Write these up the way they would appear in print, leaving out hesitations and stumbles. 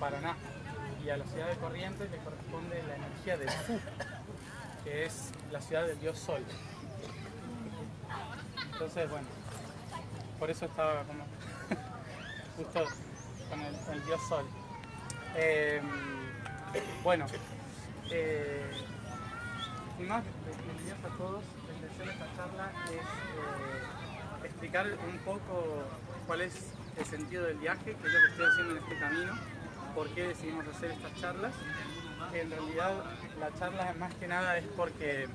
Paraná. Y a la ciudad de Corrientes le corresponde la energía del Fu, que es la ciudad del dios Sol. Entonces, bueno, por eso estaba como justo con el dios Sol. Bueno, y más, bienvenidos a todos. La intención de esta charla es explicar un poco cuál es el sentido del viaje, qué es lo que estoy haciendo en este camino, por qué decidimos hacer estas charlas. En realidad la charla más que nada es porque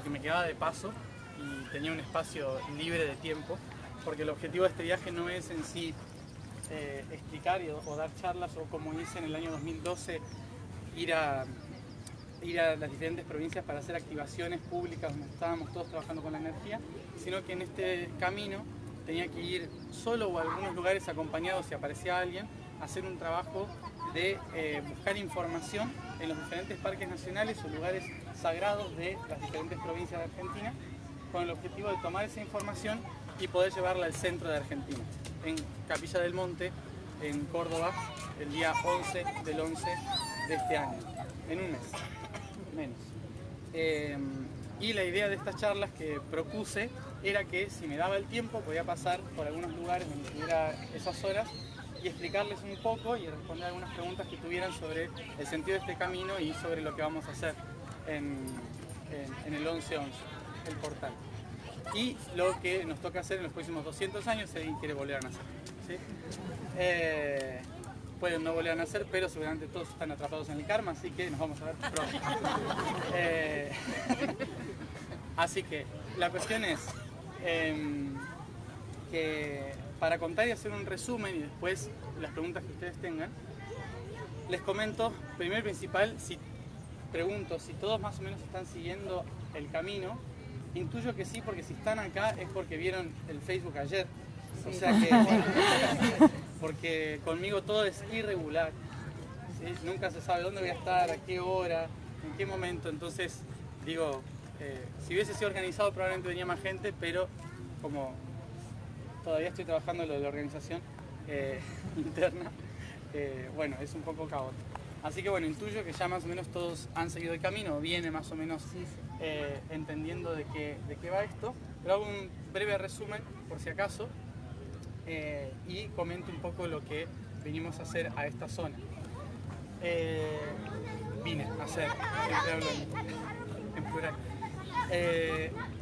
me quedaba de paso y tenía un espacio libre de tiempo, porque el objetivo de este viaje no es en sí explicar o dar charlas, o como hice en el año 2012, ir a las diferentes provincias para hacer activaciones públicas donde estábamos todos trabajando con la energía, sino que en este camino tenía que ir solo o a algunos lugares acompañado, si aparecía alguien, a hacer un trabajo de buscar información en los diferentes parques nacionales o lugares sagrados de las diferentes provincias de Argentina, con el objetivo de tomar esa información y poder llevarla al centro de Argentina, en Capilla del Monte, en Córdoba, el día 11 del 11 de este año, en un mes, menos. Y la idea de estas charlas que propuse era que, si me daba el tiempo, podía pasar por algunos lugares donde tuviera esas horas y explicarles un poco y responder algunas preguntas que tuvieran sobre el sentido de este camino y sobre lo que vamos a hacer en el 11-11, el portal. Y lo que nos toca hacer en los próximos 200 años, si alguien quiere volver a nacer, ¿sí? Pueden no volver a nacer, pero seguramente todos están atrapados en el karma, así que nos vamos a ver pronto. Así que la cuestión es que, para contar y hacer un resumen y después las preguntas que ustedes tengan, les comento, primero y principal, pregunto si todos más o menos están siguiendo el camino. Intuyo que sí, porque si están acá es porque vieron el Facebook ayer. O sea que, porque conmigo todo es irregular, ¿sí? Nunca se sabe dónde voy a estar, a qué hora, en qué momento. Entonces, digo, si hubiese sido organizado probablemente venía más gente, pero como todavía estoy trabajando lo de la organización interna, bueno, es un poco caótico. Así que bueno, intuyo que ya más o menos todos han seguido el camino, viene más o menos entendiendo de qué va esto, pero hago un breve resumen por si acaso y comento un poco lo que vinimos a hacer a esta zona. Vine a hacer, siempre hablo en plural.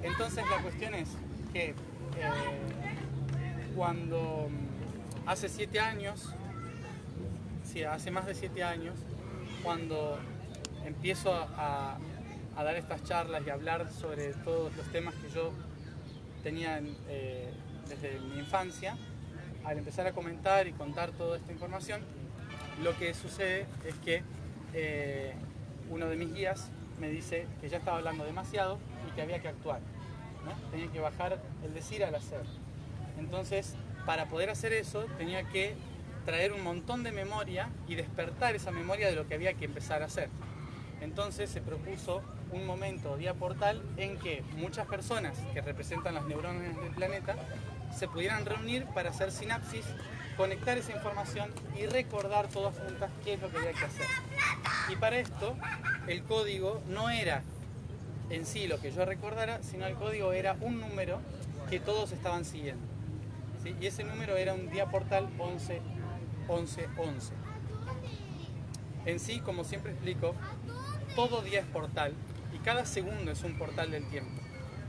Entonces la cuestión es que cuando hace 7 años, sí, hace más de 7 años, cuando empiezo a dar estas charlas y a hablar sobre todos los temas que yo tenía desde mi infancia, al empezar a comentar y contar toda esta información, lo que sucede es que uno de mis guías me dice que ya estaba hablando demasiado y que había que actuar, ¿no? Tenía que bajar el decir al hacer. Entonces, para poder hacer eso, tenía que traer un montón de memoria y despertar esa memoria de lo que había que empezar a hacer. Entonces se propuso un momento, día portal, en que muchas personas que representan las neuronas del planeta se pudieran reunir para hacer sinapsis, conectar esa información y recordar todas juntas qué es lo que había que hacer. Y para esto, el código no era en sí lo que yo recordara, sino el código era un número que todos estaban siguiendo, ¿sí? Y ese número era un día portal 11-11-11. En sí, como siempre explico, todo día es portal y cada segundo es un portal del tiempo.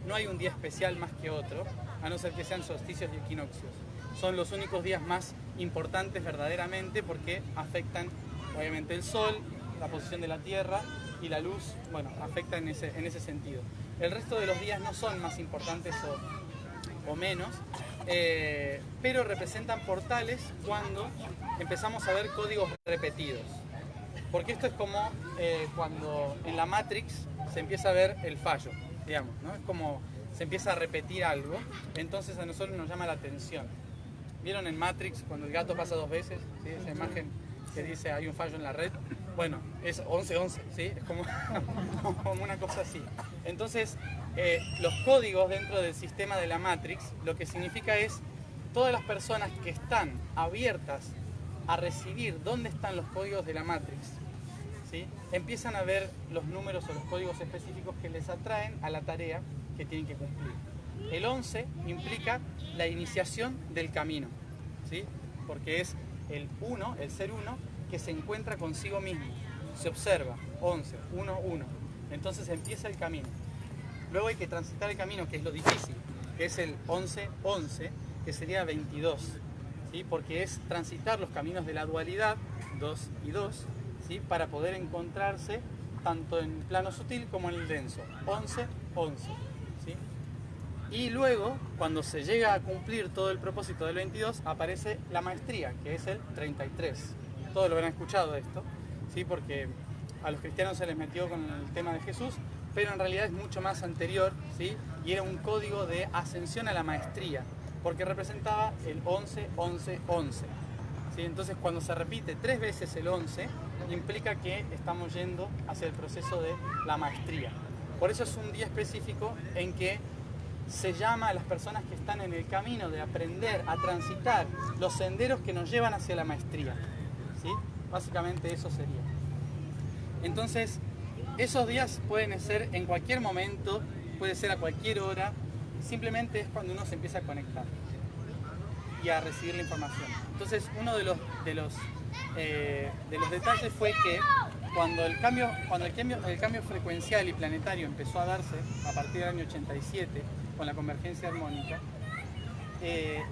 No hay un día especial más que otro, a no ser que sean solsticios y equinoccios. Son los únicos días más importantes verdaderamente porque afectan obviamente el sol, la posición de la Tierra y la luz, bueno, afecta en ese sentido. El resto de los días no son más importantes o menos, pero representan portales cuando empezamos a ver códigos repetidos. Porque esto es como cuando en la Matrix se empieza a ver el fallo, digamos, ¿no? Es como se empieza a repetir algo, entonces a nosotros nos llama la atención. ¿Vieron en Matrix cuando el gato pasa 2 veces? ¿Sí? Esa imagen que dice hay un fallo en la red. Bueno, es 11-11, ¿sí? Es como una cosa así. Entonces, los códigos dentro del sistema de la Matrix, lo que significa es todas las personas que están abiertas a recibir dónde están los códigos de la Matrix, ¿sí? Empiezan a ver los números o los códigos específicos que les atraen a la tarea que tienen que cumplir. El 11 implica la iniciación del camino, ¿sí? Porque es el 1, el ser 1, que se encuentra consigo mismo. Se observa, 11, 1, 1. Entonces empieza el camino. Luego hay que transitar el camino, que es lo difícil, que es el 11, 11, que sería 22, ¿sí? Porque es transitar los caminos de la dualidad, 2 y 2, ¿sí? Para poder encontrarse tanto en el plano sutil como en el denso. 11, 11. ¿Sí? Y luego, cuando se llega a cumplir todo el propósito del 22, aparece la maestría, que es el 33. Todos lo habrán escuchado esto, ¿sí? Porque a los cristianos se les metió con el tema de Jesús, pero en realidad es mucho más anterior, ¿sí? Y era un código de ascensión a la maestría, porque representaba el 11, 11, 11. ¿Sí? Entonces, cuando se repite 3 veces el 11, implica que estamos yendo hacia el proceso de la maestría. Por eso es un día específico en que se llama a las personas que están en el camino de aprender a transitar los senderos que nos llevan hacia la maestría, ¿sí? Básicamente eso sería. Entonces, esos días pueden ser en cualquier momento, puede ser a cualquier hora, simplemente es cuando uno se empieza a conectar y a recibir la información. Entonces, uno de los detalles fue que cuando el cambio frecuencial y planetario empezó a darse a partir del año 87 con la convergencia armónica,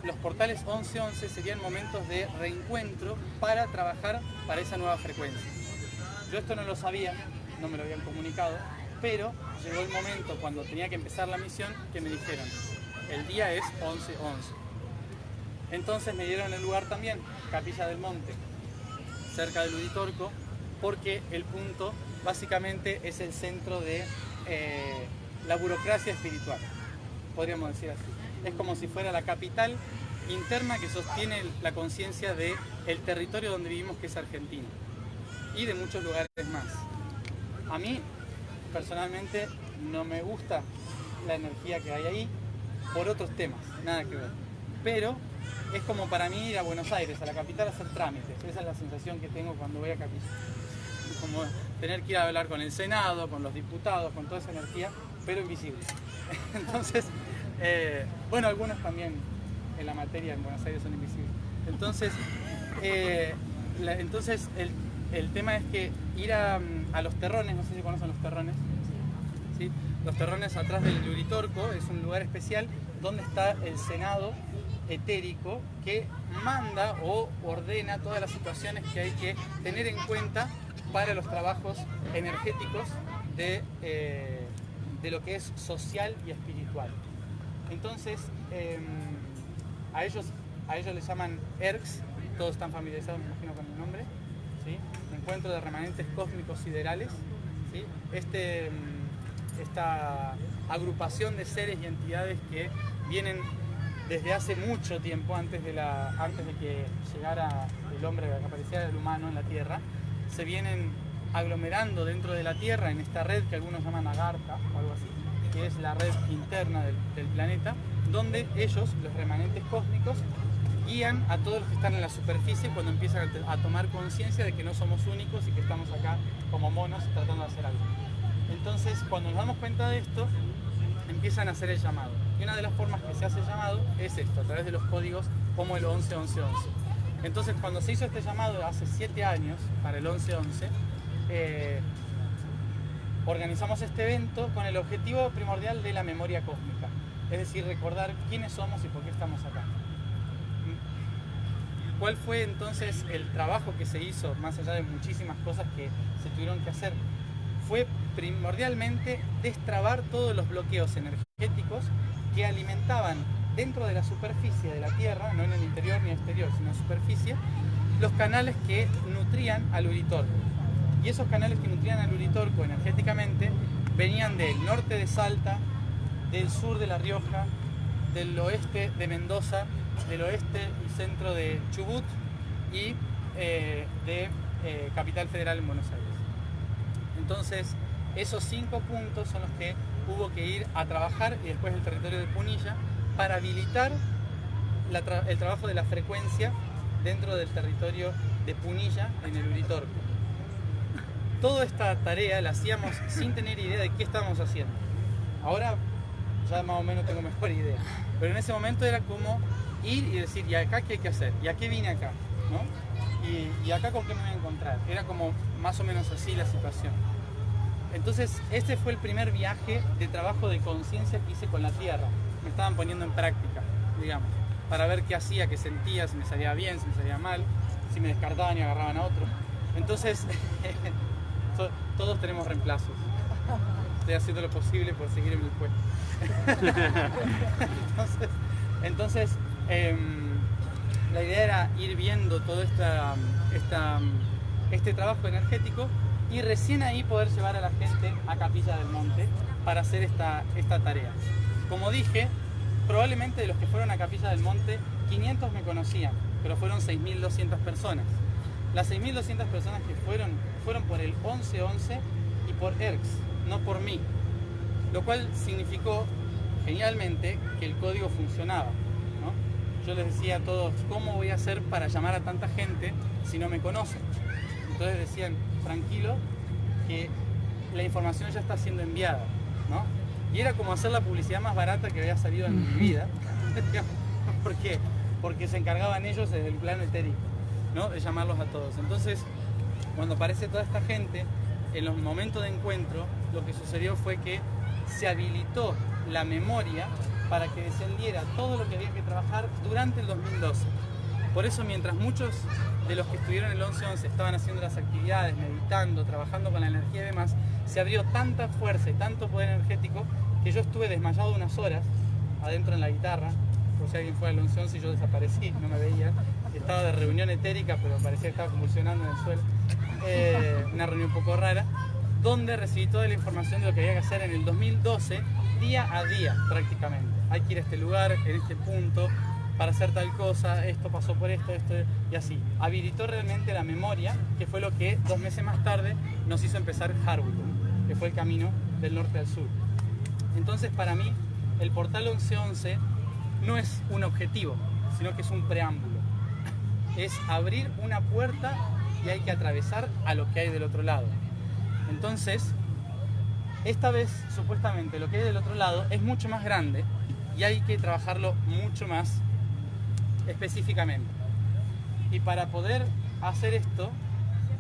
los portales 11-11 serían momentos de reencuentro para trabajar para esa nueva frecuencia. Yo esto no lo sabía, no me lo habían comunicado, pero llegó el momento cuando tenía que empezar la misión que me dijeron, el día es 11-11. Entonces me dieron el lugar también, Capilla del Monte, cerca del Uritorco, porque el punto básicamente es el centro de la burocracia espiritual, podríamos decir así. Es como si fuera la capital interna que sostiene la conciencia del territorio donde vivimos, que es Argentina, y de muchos lugares más. A mí, personalmente, no me gusta la energía que hay ahí por otros temas, nada que ver. Pero es como para mí ir a Buenos Aires, a la capital, a hacer trámites. Esa es la sensación que tengo cuando voy a Capilla. Como tener que ir a hablar con el Senado, con los diputados, con toda esa energía, pero invisible. Entonces, bueno, algunos también en la materia en Buenos Aires son invisibles. Entonces, el tema es que ir a los terrones, no sé si conocen los terrones, ¿sí? Los terrones atrás del Uritorco es un lugar especial donde está el Senado etérico que manda o ordena todas las situaciones que hay que tener en cuenta para los trabajos energéticos de lo que es social y espiritual. Entonces, a ellos les llaman ERCs, todos están familiarizados, me imagino, con el nombre, ¿sí? Encuentro de remanentes cósmicos siderales, ¿sí? Esta agrupación de seres y entidades que vienen desde hace mucho tiempo, antes de que llegara el hombre, que apareciera el humano en la Tierra, se vienen aglomerando dentro de la Tierra en esta red que algunos llaman Agartha o algo así, que es la red interna del planeta, donde ellos, los remanentes cósmicos, guían a todos los que están en la superficie cuando empiezan a tomar conciencia de que no somos únicos y que estamos acá como monos tratando de hacer algo. Entonces, cuando nos damos cuenta de esto, empiezan a hacer el llamado. Y una de las formas que se hace el llamado es esto, a través de los códigos como el 11-11-11. Entonces, cuando se hizo este llamado hace 7 años, para el 11-11, organizamos este evento con el objetivo primordial de la memoria cósmica. Es decir, recordar quiénes somos y por qué estamos acá. ¿Cuál fue entonces el trabajo que se hizo, más allá de muchísimas cosas que se tuvieron que hacer? Fue primordialmente destrabar todos los bloqueos energéticos que alimentaban dentro de la superficie de la Tierra, no en el interior ni exterior, sino en la superficie, los canales que nutrían al Uritorco. Y esos canales que nutrían al Uritorco energéticamente venían del norte de Salta, del sur de La Rioja, del oeste de Mendoza, del oeste y centro de Chubut y de Capital Federal en Buenos Aires. Entonces, esos 5 puntos son los que hubo que ir a trabajar, y después el territorio de Punilla, para habilitar el trabajo de la frecuencia dentro del territorio de Punilla, en el Uritorco. Toda esta tarea la hacíamos sin tener idea de qué estábamos haciendo. Ahora ya más o menos tengo mejor idea, pero en ese momento era como ir y decir, ¿y acá qué hay que hacer? ¿Y a qué vine acá? ¿No? ¿Y acá con qué me voy a encontrar? Era como más o menos así la situación. Entonces, este fue el primer viaje de trabajo de conciencia que hice con la tierra. Me estaban poniendo en práctica, digamos, para ver qué hacía, qué sentía, si me salía bien, si me salía mal, si me descartaban y agarraban a otro. Entonces, todos tenemos reemplazos. Estoy haciendo lo posible por seguir en mi puesto. Entonces, la idea era ir viendo todo este trabajo energético y recién ahí poder llevar a la gente a Capilla del Monte para hacer esta tarea. Como dije, probablemente de los que fueron a Capilla del Monte, 500 me conocían, pero fueron 6.200 personas. Las 6.200 personas que fueron por el 1111 y por ERCS, no por mí. Lo cual significó, genialmente, que el código funcionaba, ¿no? Yo les decía a todos, ¿cómo voy a hacer para llamar a tanta gente si no me conocen? Entonces decían, tranquilo, que la información ya está siendo enviada, ¿no? Y era como hacer la publicidad más barata que había salido en mi vida. ¿Por qué? Porque se encargaban ellos desde el plano etérico, ¿no? De llamarlos a todos. Entonces, cuando aparece toda esta gente, en los momentos de encuentro, lo que sucedió fue que se habilitó la memoria para que descendiera todo lo que había que trabajar durante el 2012. Por eso, mientras muchos de los que estuvieron el 11-11 estaban haciendo las actividades, meditando, trabajando con la energía y demás, se abrió tanta fuerza y tanto poder energético que yo estuve desmayado unas horas adentro en la guitarra. Por si alguien fue al 11-11 y yo desaparecí, no me veía. Estaba de reunión etérica, pero parecía que estaba convulsionando en el suelo. Una reunión un poco rara, donde recibí toda la información de lo que había que hacer en el 2012, día a día prácticamente. Hay que ir a este lugar, en este punto, para hacer tal cosa, esto pasó por esto y así. Habilitó realmente la memoria, que fue lo que 2 meses más tarde nos hizo empezar Harwicum, que fue el camino del norte al sur. Entonces, para mí, el portal 1111 no es un objetivo, sino que es un preámbulo. Es abrir una puerta y hay que atravesar a lo que hay del otro lado. Entonces, esta vez, supuestamente, lo que hay del otro lado es mucho más grande y hay que trabajarlo mucho más específicamente. Y para poder hacer esto,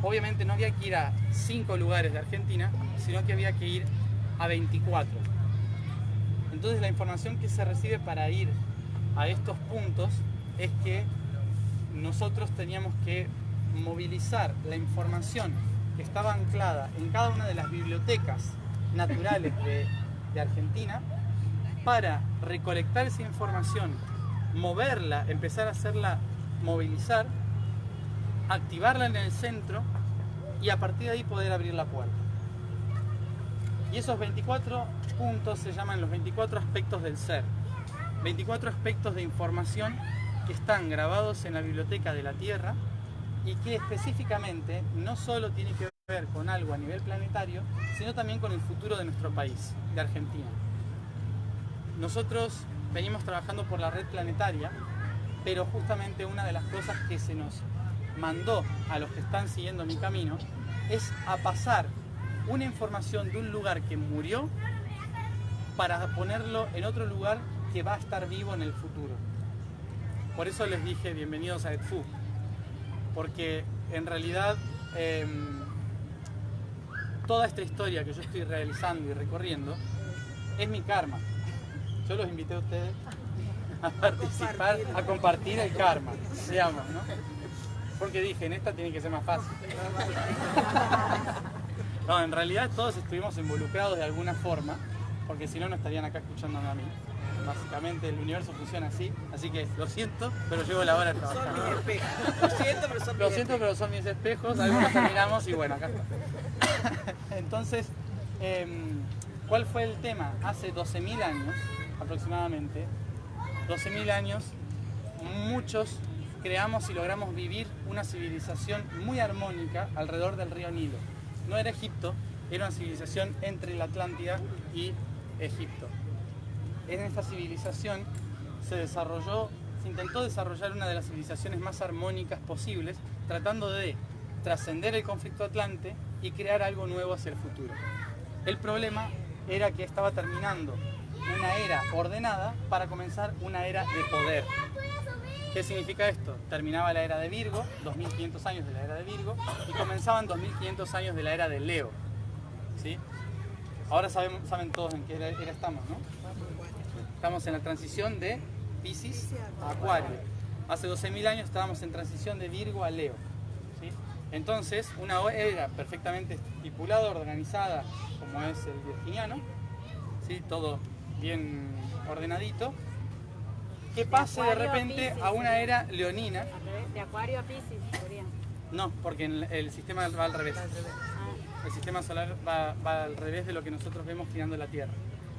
obviamente no había que ir a 5 lugares de Argentina, sino que había que ir a 24. Entonces la información que se recibe para ir a estos puntos es que nosotros teníamos que movilizar la información que estaba anclada en cada una de las bibliotecas naturales de Argentina para recolectar esa información, moverla, empezar a hacerla movilizar, activarla en el centro y a partir de ahí poder abrir la puerta. Y esos 24 puntos se llaman los 24 aspectos del ser. 24 aspectos de información que están grabados en la biblioteca de la Tierra y que específicamente no solo tiene que ver con algo a nivel planetario, sino también con el futuro de nuestro país, de Argentina. Nosotros venimos trabajando por la red planetaria, pero justamente una de las cosas que se nos mandó a los que están siguiendo mi camino es a pasar una información de un lugar que murió para ponerlo en otro lugar que va a estar vivo en el futuro. Por eso les dije bienvenidos a Edfu, porque en realidad toda esta historia que yo estoy realizando y recorriendo es mi karma. Yo los invité a ustedes a participar, a compartir el karma, digamos, ¿no? Porque dije, en esta tiene que ser más fácil. No, en realidad todos estuvimos involucrados de alguna forma, porque si no, no estarían acá escuchándome a mí. Básicamente el universo funciona así, así que lo siento, pero llegó la hora de trabajar. Son mis espejos. Lo siento, pero son mis espejos, algunos terminamos y bueno, acá está. Entonces, ¿cuál fue el tema? Hace 12.000 años, aproximadamente, 12.000 años, muchos creamos y logramos vivir una civilización muy armónica alrededor del río Nilo. No era Egipto, era una civilización entre la Atlántida y Egipto. En esta civilización se desarrolló se intentó desarrollar una de las civilizaciones más armónicas posibles, tratando de trascender el conflicto atlante y crear algo nuevo hacia el futuro. El problema era que estaba terminando una era ordenada para comenzar una era de poder. ¿Qué significa esto? Terminaba la era de Virgo, 2500 años de la era de Virgo, y comenzaban 2500 años de la era de Leo. ¿Sí? Ahora saben todos en qué era estamos, ¿no? Estamos en la transición de Piscis a Acuario. Hace 12.000 años estábamos en transición de Virgo a Leo. ¿Sí? Entonces, una era perfectamente estipulada, organizada, como es el virginiano, ¿sí? Todo bien ordenadito, que pase de repente a una era leonina. De Acuario a Piscis, podría. No, porque el sistema va al revés. El sistema solar va al revés de lo que nosotros vemos girando la Tierra.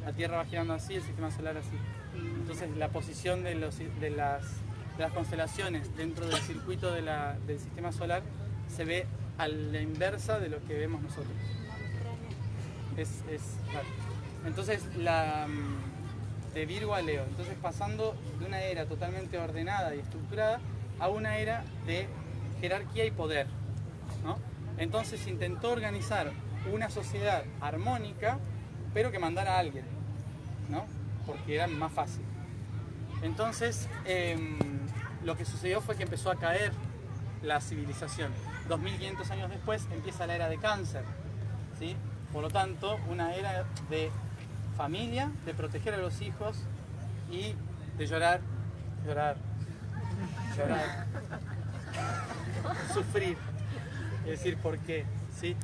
La Tierra va girando así, el sistema solar así. Entonces la posición de las constelaciones dentro del circuito del sistema solar se ve a la inversa de lo que vemos nosotros. Claro. Entonces de Virgo a Leo. Entonces pasando de una era totalmente ordenada y estructurada a una era de jerarquía y poder, ¿no? Entonces se intentó organizar una sociedad armónica, pero que mandara a alguien, ¿no? Porque era más fácil. Entonces lo que sucedió fue que empezó a caer la civilización. 2500 años después empieza la era de Cáncer, ¿sí? Por lo tanto, una era de familia, de proteger a los hijos y de llorar, sufrir, es decir, ¿por qué? ¿Sí?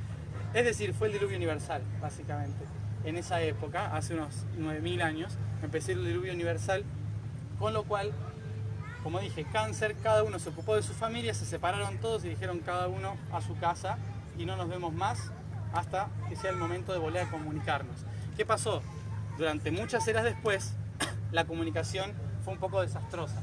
Es decir, fue el diluvio universal, básicamente. En esa época, hace unos 9000 años, empezó el diluvio universal, con lo cual, como dije, Cáncer, cada uno se ocupó de su familia, se separaron todos y dijeron cada uno a su casa y no nos vemos más hasta que sea el momento de volver a comunicarnos. ¿Qué pasó? Durante muchas eras después, la comunicación fue un poco desastrosa,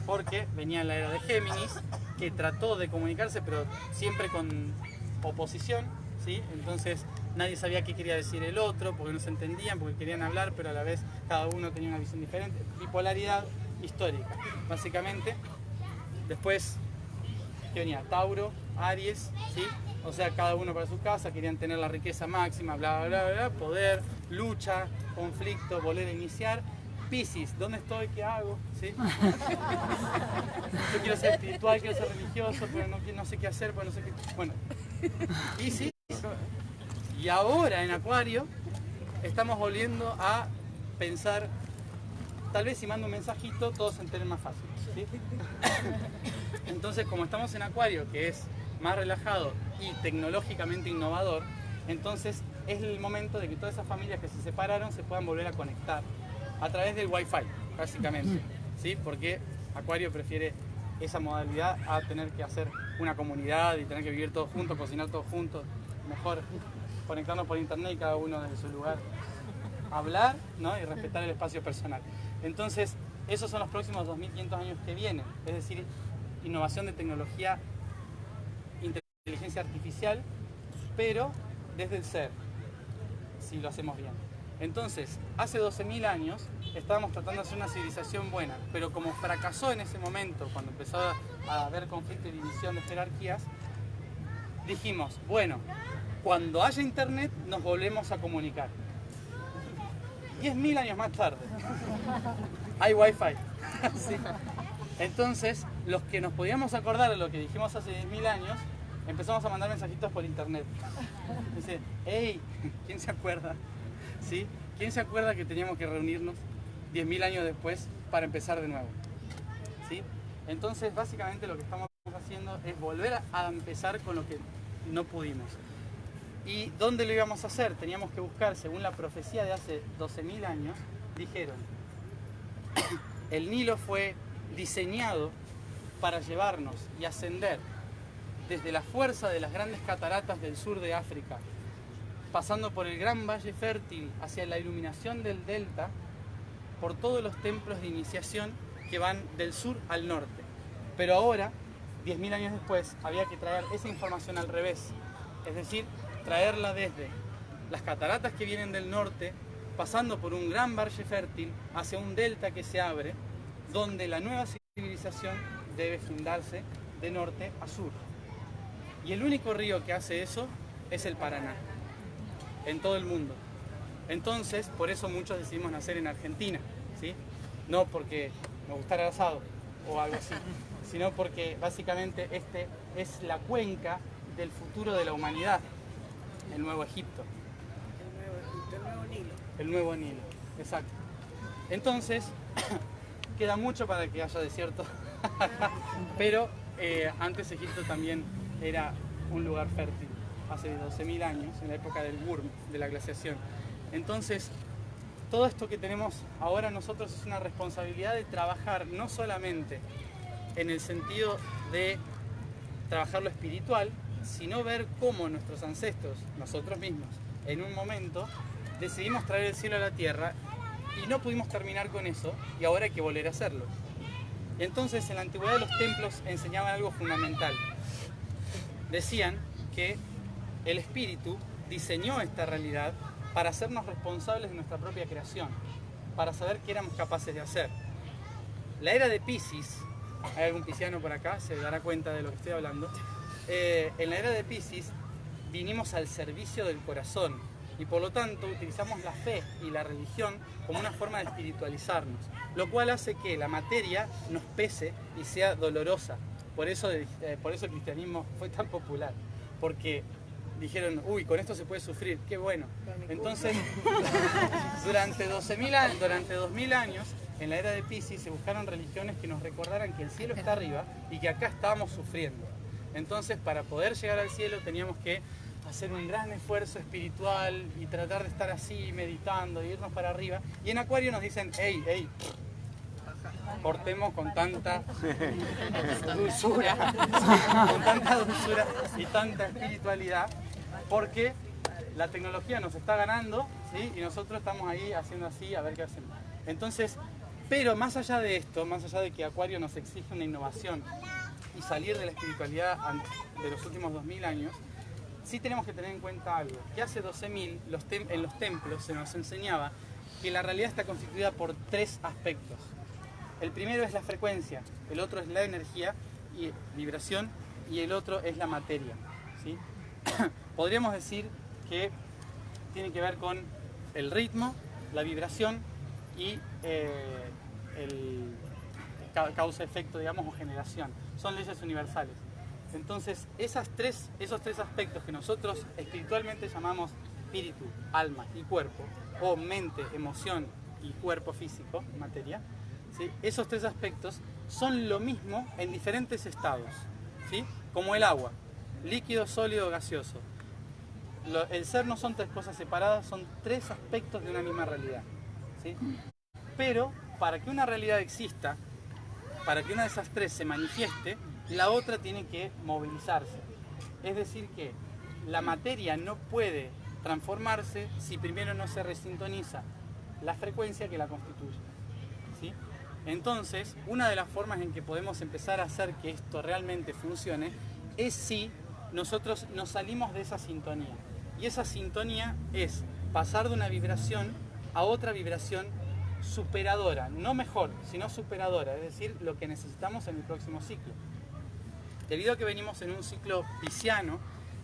porque venía la era de Géminis, que trató de comunicarse, pero siempre con oposición, ¿sí? Entonces nadie sabía qué quería decir el otro, porque no se entendían, porque querían hablar, pero a la vez cada uno tenía una visión diferente. Bipolaridad histórica, básicamente. Después, ¿qué venía? Tauro, Aries, ¿sí? O sea, cada uno para su casa, querían tener la riqueza máxima, bla, bla, bla, bla, poder, lucha, conflicto, volver a iniciar. Piscis, ¿dónde estoy? ¿Qué hago? ¿Sí? Yo quiero ser espiritual, quiero ser religioso, pero no sé qué hacer, pues no sé qué... Bueno, Piscis. Y ahora en Acuario estamos volviendo a pensar, tal vez si mando un mensajito todos se enteren más fácil, ¿sí? Entonces, como estamos en Acuario, que es más relajado y tecnológicamente innovador, entonces es el momento de que todas esas familias que se separaron se puedan volver a conectar a través del Wi-Fi, básicamente, ¿sí? Porque Acuario prefiere esa modalidad a tener que hacer una comunidad y tener que vivir todos juntos, cocinar todos juntos. Mejor conectarnos por internet y cada uno desde su lugar hablar, ¿no? Y respetar el espacio personal. Entonces, esos son los próximos 2500 años que vienen, es decir, innovación de tecnología, inteligencia artificial, pero desde el ser, si lo hacemos bien. Entonces, hace 12.000 años estábamos tratando de hacer una civilización buena, pero como fracasó en ese momento, cuando empezó a haber conflicto y división de jerarquías, dijimos, bueno, cuando haya internet nos volvemos a comunicar. 10.000 años más tarde hay wifi. Sí. Entonces, los que nos podíamos acordar de lo que dijimos hace 10.000 años, empezamos a mandar mensajitos por internet. Dice, hey, ¿quién se acuerda? ¿Sí? ¿Quién se acuerda que teníamos que reunirnos 10.000 años después para empezar de nuevo? ¿Sí? Entonces, básicamente lo que estamos haciendo es volver a empezar con lo que no pudimos. ¿Y dónde lo íbamos a hacer? Teníamos que buscar, según la profecía de hace 12.000 años, dijeron, el Nilo fue diseñado para llevarnos y ascender desde la fuerza de las grandes cataratas del sur de África, pasando por el gran valle fértil hacia la iluminación del delta, por todos los templos de iniciación que van del sur al norte. Pero ahora, 10.000 años después, había que traer esa información al revés, es decir, traerla desde las cataratas que vienen del norte, pasando por un gran valle fértil hacia un delta que se abre, donde la nueva civilización debe fundarse de norte a sur. Y el único río que hace eso es el Paraná, en todo el mundo. Entonces, por eso muchos decidimos nacer en Argentina, ¿sí? No porque nos gustara el asado o algo así, sino porque básicamente este es la cuenca del futuro de la humanidad, el Nuevo Egipto. El nuevo Nilo. El Nuevo Nilo, exacto. Entonces, queda mucho para que haya desierto, pero antes Egipto también era un lugar fértil, hace 12.000 años, en la época del Wurm, de la glaciación. Entonces, todo esto que tenemos ahora nosotros es una responsabilidad de trabajar no solamente en el sentido de trabajar lo espiritual, sino ver cómo nuestros ancestros, nosotros mismos, en un momento decidimos traer el cielo a la tierra y no pudimos terminar con eso y ahora hay que volver a hacerlo. Entonces, en la antigüedad los templos enseñaban algo fundamental. Decían que el espíritu diseñó esta realidad para hacernos responsables de nuestra propia creación, para saber qué éramos capaces de hacer. La era de Piscis, hay algún pisciano por acá, se dará cuenta de lo que estoy hablando. En la era de Piscis vinimos al servicio del corazón y por lo tanto utilizamos la fe y la religión como una forma de espiritualizarnos, lo cual hace que la materia nos pese y sea dolorosa. Por eso el cristianismo fue tan popular, porque dijeron, uy, con esto se puede sufrir, qué bueno. Entonces, durante 2000 años, en la era de Piscis, se buscaron religiones que nos recordaran que el cielo está arriba y que acá estábamos sufriendo. Entonces, para poder llegar al cielo teníamos que hacer un gran esfuerzo espiritual y tratar de estar así, meditando, y irnos para arriba. Y en Acuario nos dicen, hey, cortemos con tanta dulzura, y tanta espiritualidad, porque la tecnología nos está ganando, ¿sí? Y nosotros estamos ahí haciendo así, a ver qué hacemos. Entonces, pero más allá de esto, más allá de que Acuario nos exige una innovación y salir de la espiritualidad de los últimos 2000 años, sí tenemos que tener en cuenta algo, que hace 12.000 en los templos se nos enseñaba que la realidad está constituida por 3 aspectos. El primero es la frecuencia, el otro es la energía y vibración y el otro es la materia, ¿sí? Podríamos decir que tiene que ver con el ritmo, la vibración y el causa-efecto, digamos, o generación. Son leyes universales. Entonces, esos tres aspectos que nosotros espiritualmente llamamos espíritu, alma y cuerpo, o mente, emoción y cuerpo físico, materia, ¿sí? Esos 3 aspectos son lo mismo en diferentes estados, ¿sí? Como el agua, líquido, sólido, gaseoso. El ser no son 3 cosas separadas, son 3 aspectos de una misma realidad, ¿sí? Pero para que una realidad exista, para que una de esas 3 se manifieste, la otra tiene que movilizarse. Es decir que la materia no puede transformarse si primero no se resintoniza la frecuencia que la constituye, ¿sí? Entonces, una de las formas en que podemos empezar a hacer que esto realmente funcione es si nosotros nos salimos de esa sintonía. Y esa sintonía es pasar de una vibración a otra vibración superadora, no mejor, sino superadora, es decir, lo que necesitamos en el próximo ciclo. Debido a que venimos en un ciclo pisciano,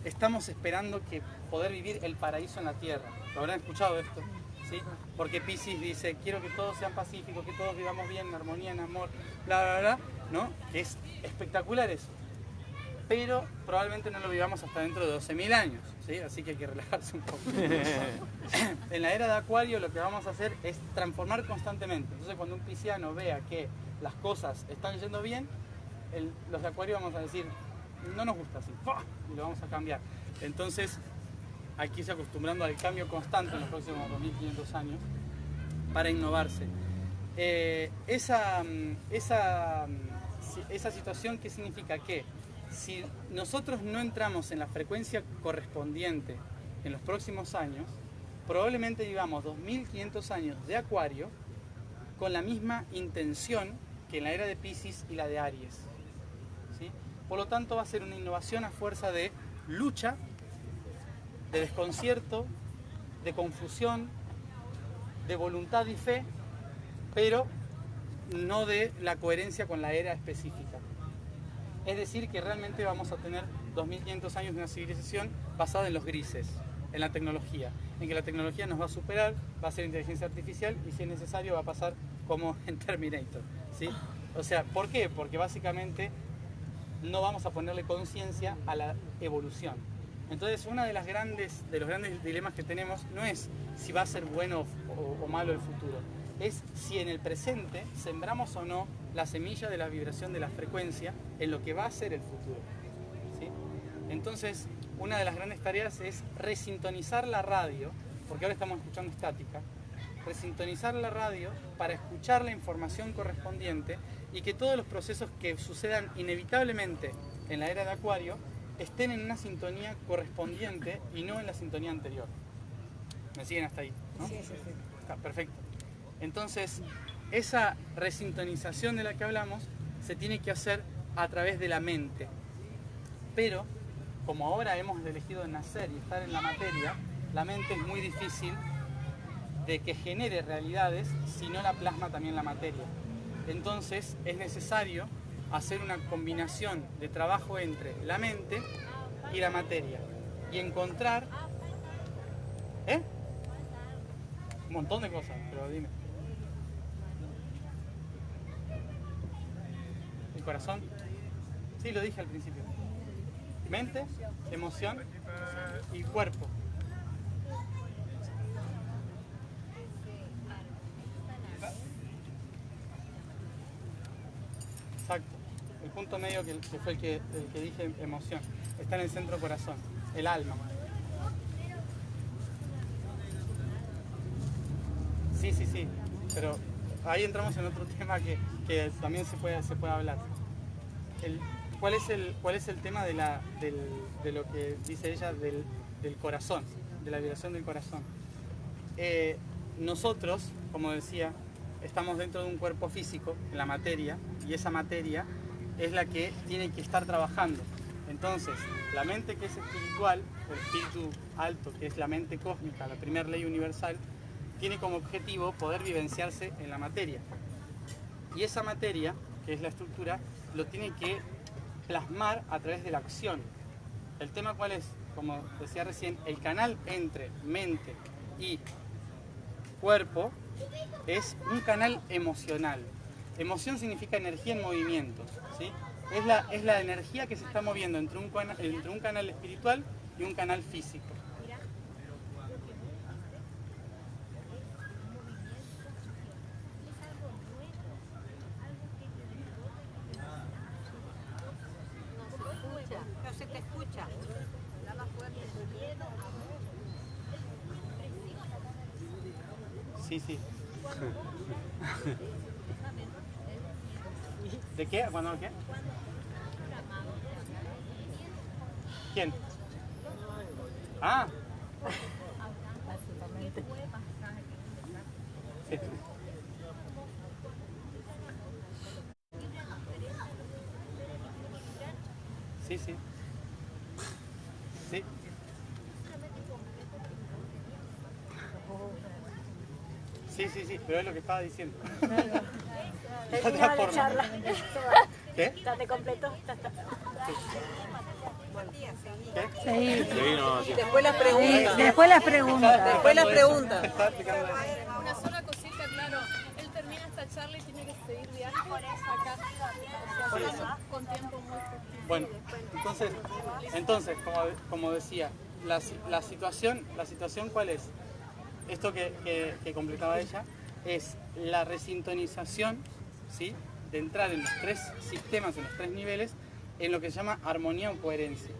estamos esperando que poder vivir el paraíso en la tierra. ¿Lo habrán escuchado esto? ¿Sí? Porque Piscis dice, quiero que todos sean pacíficos, que todos vivamos bien, en armonía, en amor, bla, bla, bla, ¿no? Que es espectacular eso. Pero probablemente no lo vivamos hasta dentro de 12.000 años, ¿sí? Así que hay que relajarse un poco. En la era de Acuario lo que vamos a hacer es transformar constantemente. Entonces cuando un pisciano vea que las cosas están yendo bien, los de Acuario vamos a decir, no nos gusta así, y lo vamos a cambiar. Entonces hay que irse acostumbrando al cambio constante en los próximos 2.500 años para innovarse. Esa situación, ¿qué significa? Que si nosotros no entramos en la frecuencia correspondiente en los próximos años, probablemente vivamos 2.500 años de Acuario con la misma intención que en la era de Piscis y la de Aries, ¿sí? Por lo tanto va a ser una innovación a fuerza de lucha, de desconcierto, de confusión, de voluntad y fe, pero no de la coherencia con la era específica. Es decir, que realmente vamos a tener 2500 años de una civilización basada en los grises, en la tecnología, en que la tecnología nos va a superar, va a ser inteligencia artificial y si es necesario va a pasar como en Terminator, ¿sí? O sea, ¿por qué? Porque básicamente no vamos a ponerle conciencia a la evolución. Entonces, uno de los grandes dilemas que tenemos no es si va a ser bueno o malo el futuro, es si en el presente sembramos o no la semilla de la vibración de la frecuencia en lo que va a ser el futuro, ¿sí? Entonces, una de las grandes tareas es resintonizar la radio, porque ahora estamos escuchando estática, resintonizar la radio para escuchar la información correspondiente y que todos los procesos que sucedan inevitablemente en la era de Acuario estén en una sintonía correspondiente y no en la sintonía anterior. ¿Me siguen hasta ahí? ¿No? Sí, sí, sí. Está perfecto. Entonces, esa resintonización de la que hablamos se tiene que hacer a través de la mente. Pero, como ahora hemos elegido nacer y estar en la materia, la mente es muy difícil de que genere realidades si no la plasma también la materia. Entonces, es necesario hacer una combinación de trabajo entre la mente y la materia. Y encontrar... Un montón de cosas, pero dime. ¿El corazón? Sí, lo dije al principio. Mente, emoción y cuerpo. Exacto. El punto medio que fue el que dije, emoción, está en el centro corazón, el alma. Sí, sí, sí, pero ahí entramos en otro tema que también se puede hablar. ¿Cuál es el tema de lo que dice ella del corazón, de la vibración del corazón? Nosotros, como decía, estamos dentro de un cuerpo físico, en la materia, y esa materia es la que tiene que estar trabajando. Entonces, la mente que es espiritual, el espíritu alto, que es la mente cósmica, la primera ley universal, tiene como objetivo poder vivenciarse en la materia. Y esa materia, que es la estructura, lo tiene que plasmar a través de la acción. ¿El tema cuál es? Como decía recién, el canal entre mente y cuerpo es un canal emocional. Emoción significa energía en movimiento, ¿sí? Es la energía que se está moviendo entre un canal espiritual y un canal físico. No se te escucha. Sí, sí. ¿De qué? ¿Cuándo qué? ¿Quién? Ah. Sí. Sí, sí. Sí. Sí, sí, sí, pero es lo que estaba diciendo. Terminó la charla. ¿Qué? ¿Te completó? ¿Qué? Después las preguntas. Después las preguntas. Después las preguntas. Estaba explicando eso. Una sola cosita, claro. Él termina esta charla y tiene que seguir viaje acá. Por eso con tiempo muy justo. Bueno, entonces como decía, la situación ¿cuál es? Esto que completaba ella es la resintonización, ¿sí? De entrar en los tres sistemas, en los tres niveles, en lo que se llama armonía o coherencia.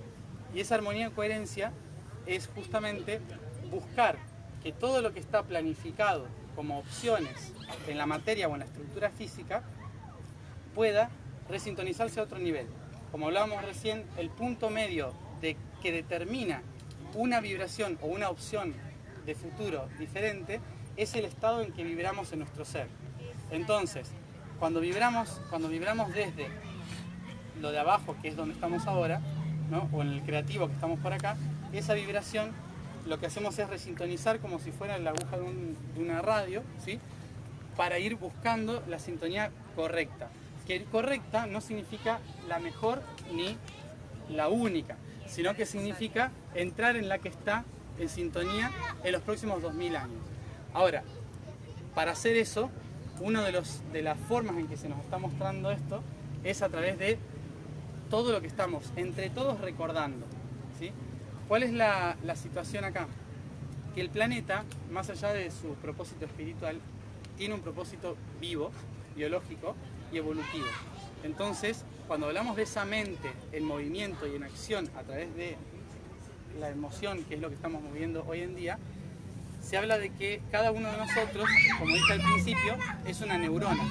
Y esa armonía o coherencia es justamente buscar que todo lo que está planificado como opciones en la materia o en la estructura física pueda resintonizarse a otro nivel. Como hablábamos recién, el punto medio que determina una vibración o una opción de futuro diferente es el estado en que vibramos en nuestro ser. Entonces, cuando vibramos desde lo de abajo, que es donde estamos ahora, ¿no? O en el creativo que estamos por acá, esa vibración lo que hacemos es resintonizar como si fuera la aguja de una radio, ¿sí? para ir buscando la sintonía correcta. Que correcta no significa la mejor ni la única, sino que significa entrar en la que está en sintonía en los próximos 2000 años. Ahora, para hacer eso, una de las formas en que se nos está mostrando esto es a través de todo lo que estamos entre todos recordando, ¿sí? ¿Cuál es la situación acá? Que el planeta, más allá de su propósito espiritual, tiene un propósito vivo, biológico y evolutivo. Entonces, cuando hablamos de esa mente en movimiento y en acción a través de la emoción, que es lo que estamos moviendo hoy en día, se habla de que cada uno de nosotros, como dije al principio, es una neurona.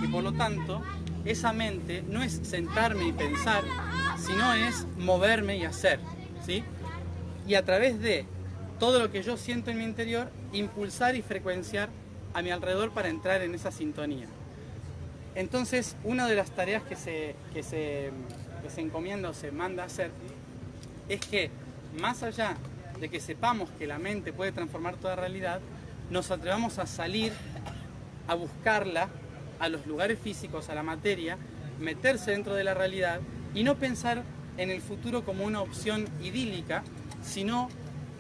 Y por lo tanto, esa mente no es sentarme y pensar, sino es moverme y hacer, ¿sí? Y a través de todo lo que yo siento en mi interior, impulsar y frecuenciar a mi alrededor para entrar en esa sintonía. Entonces, una de las tareas que se encomienda o se manda a hacer es que, más allá de que sepamos que la mente puede transformar toda realidad, nos atrevamos a salir, a buscarla, a los lugares físicos, a la materia, meterse dentro de la realidad y no pensar en el futuro como una opción idílica, sino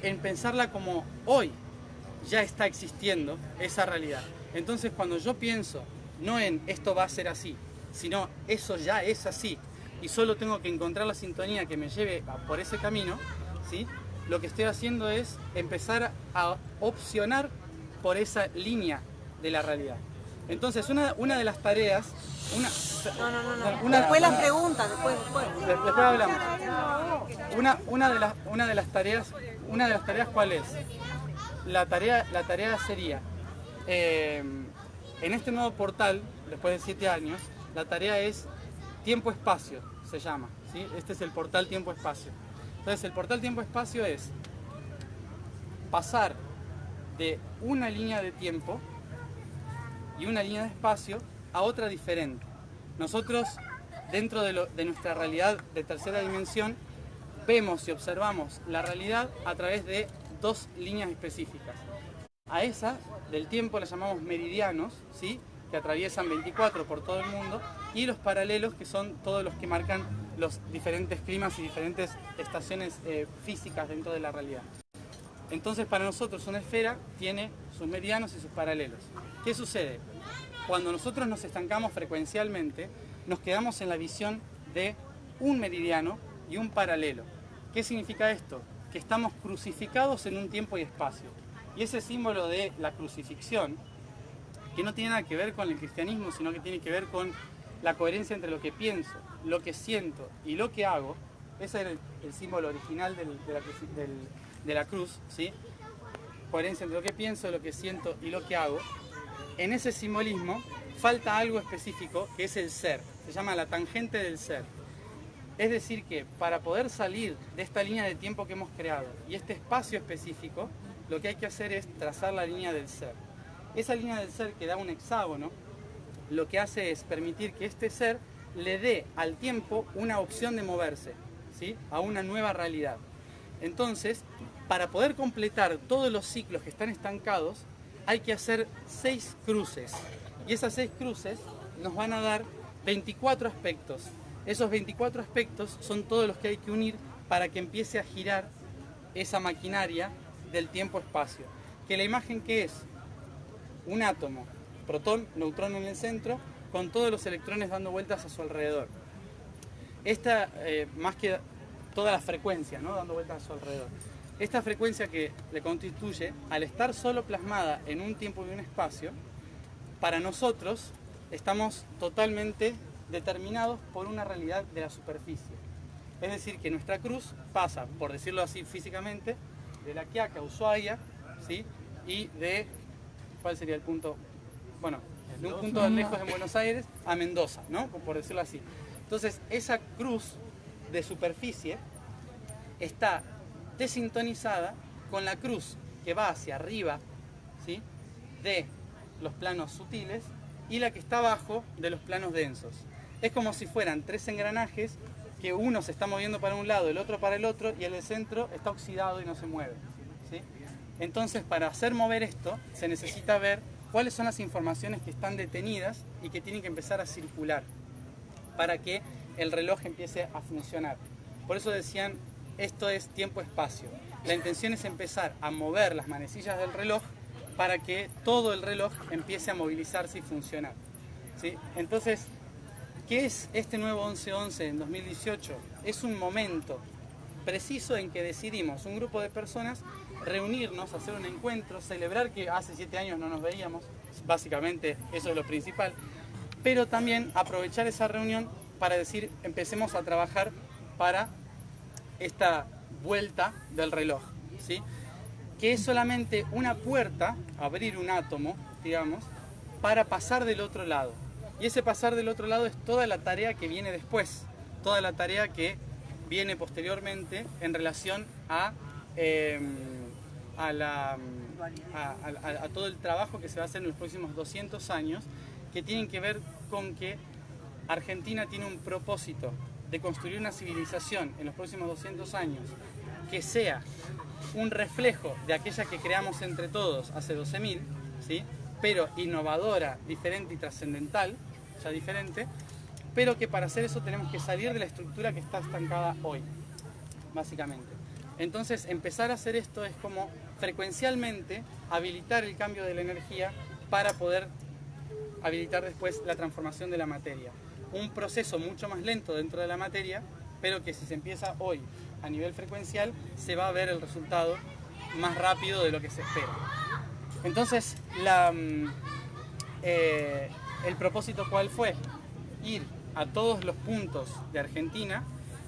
en pensarla como hoy ya está existiendo esa realidad. Entonces, cuando yo pienso no en esto va a ser así, sino eso ya es así y solo tengo que encontrar la sintonía que me lleve por ese camino, ¿sí? Lo que estoy haciendo es empezar a opcionar por esa línea de la realidad. Entonces, una de las tareas... Después las preguntas, después. Después hablamos. Una de las tareas, ¿cuál es? La tarea sería, en este nuevo portal, después de 7 años, la tarea es tiempo-espacio, se llama, ¿sí? Este es el portal tiempo-espacio. Entonces, el portal tiempo-espacio es pasar de una línea de tiempo y una línea de espacio a otra diferente. Nosotros, dentro de nuestra realidad de tercera dimensión, vemos y observamos la realidad a través de 2 líneas específicas. A esa del tiempo la llamamos meridianos, ¿sí? Que atraviesan 24 por todo el mundo, y los paralelos, que son todos los que marcan los diferentes climas y diferentes estaciones físicas dentro de la realidad. Entonces, para nosotros una esfera tiene sus meridianos y sus paralelos. ¿Qué sucede? Cuando nosotros nos estancamos frecuencialmente, nos quedamos en la visión de un meridiano y un paralelo. ¿Qué significa esto? Que estamos crucificados en un tiempo y espacio. Y ese símbolo de la crucifixión, que no tiene nada que ver con el cristianismo, sino que tiene que ver con la coherencia entre lo que pienso, lo que siento y lo que hago. Ese era el símbolo original de la cruz, ¿sí? Coherencia entre lo que pienso, lo que siento y lo que hago. En ese simbolismo falta algo específico, que es el ser. Se llama la tangente del ser. Es decir que para poder salir de esta línea de tiempo que hemos creado y este espacio específico, lo que hay que hacer es trazar la línea del ser. Esa línea del ser que da un hexágono, lo que hace es permitir que este ser le dé al tiempo una opción de moverse, ¿sí? A una nueva realidad. Entonces, para poder completar todos los ciclos que están estancados, hay que hacer 6 cruces. Y esas 6 cruces nos van a dar 24 aspectos. Esos 24 aspectos son todos los que hay que unir para que empiece a girar esa maquinaria del tiempo-espacio. Que la imagen que es un átomo, protón, neutrón en el centro, con todos los electrones dando vueltas a su alrededor. Esta, más que toda la frecuencia, ¿no? Dando vueltas a su alrededor. Esta frecuencia que le constituye, al estar solo plasmada en un tiempo y un espacio, para nosotros estamos totalmente determinados por una realidad de la superficie. Es decir, que nuestra cruz pasa, por decirlo así físicamente, de La Quiaca a Ushuaia, ¿sí? Y de, ¿cuál sería el punto? Bueno, de un punto lejos de Buenos Aires a Mendoza, ¿no? Por decirlo así. Entonces, esa cruz de superficie está desintonizada con la cruz que va hacia arriba, ¿sí? De los planos sutiles y la que está abajo de los planos densos. Es como si fueran 3 engranajes que uno se está moviendo para un lado, el otro para el otro, y el del centro está oxidado y no se mueve, ¿sí? Entonces, para hacer mover esto, se necesita ver cuáles son las informaciones que están detenidas y que tienen que empezar a circular para que el reloj empiece a funcionar. Por eso decían, esto es tiempo-espacio. La intención es empezar a mover las manecillas del reloj para que todo el reloj empiece a movilizarse y funcionar, ¿sí? Entonces, ¿qué es este nuevo 11-11 en 2018? Es un momento preciso en que decidimos, un grupo de personas, reunirnos, hacer un encuentro, celebrar que hace 7 años no nos veíamos, básicamente eso es lo principal, pero también aprovechar esa reunión para decir, empecemos a trabajar para esta vuelta del reloj, ¿sí? Que es solamente una puerta, abrir un átomo, digamos, para pasar del otro lado. Y ese pasar del otro lado es toda la tarea que viene después, toda la tarea que viene posteriormente en relación a todo el trabajo que se va a hacer en los próximos 200 años, que tienen que ver con que Argentina tiene un propósito de construir una civilización en los próximos 200 años que sea un reflejo de aquella que creamos entre todos hace 12.000, ¿sí? Pero innovadora, diferente y trascendental, ya diferente, pero que para hacer eso tenemos que salir de la estructura que está estancada hoy, básicamente. Entonces, empezar a hacer esto es como frecuencialmente habilitar el cambio de la energía para poder habilitar después la transformación de la materia. Un proceso mucho más lento dentro de la materia, pero que si se empieza hoy a nivel frecuencial, se va a ver el resultado más rápido de lo que se espera. Entonces, el propósito ¿cuál fue? Ir a todos los puntos de Argentina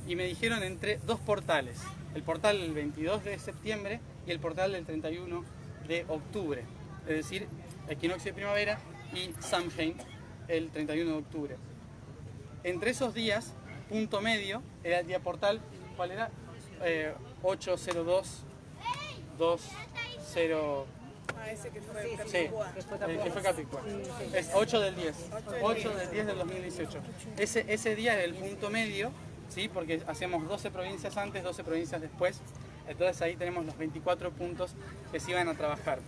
y me dijeron entre dos portales, el portal del 22 de septiembre y el portal del 31 de octubre, es decir, equinoccio de primavera y Samhain el 31 de octubre. Entre esos días, punto medio, era el día portal, ¿cuál era? 802 20. Ese que fue Sí, Capicúa. que fue Capicúa. Es 8 del 10. 8 del 10 del 2018. Ese día era el punto medio, ¿sí? Porque hacíamos 12 provincias antes, 12 provincias después. Entonces ahí tenemos los 24 puntos que se iban a trabajar.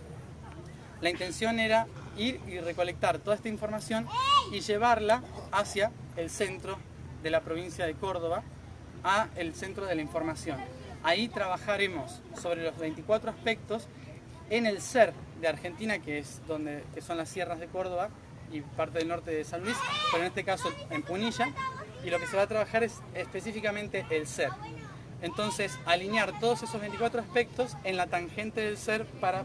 La intención era ir y recolectar toda esta información y llevarla hacia el centro de la provincia de Córdoba, a el centro de la información. Ahí trabajaremos sobre los 24 aspectos en el ser de Argentina, que son las sierras de Córdoba y parte del norte de San Luis, pero en este caso en Punilla, y lo que se va a trabajar es específicamente el ser. Entonces, alinear todos esos 24 aspectos en la tangente del ser para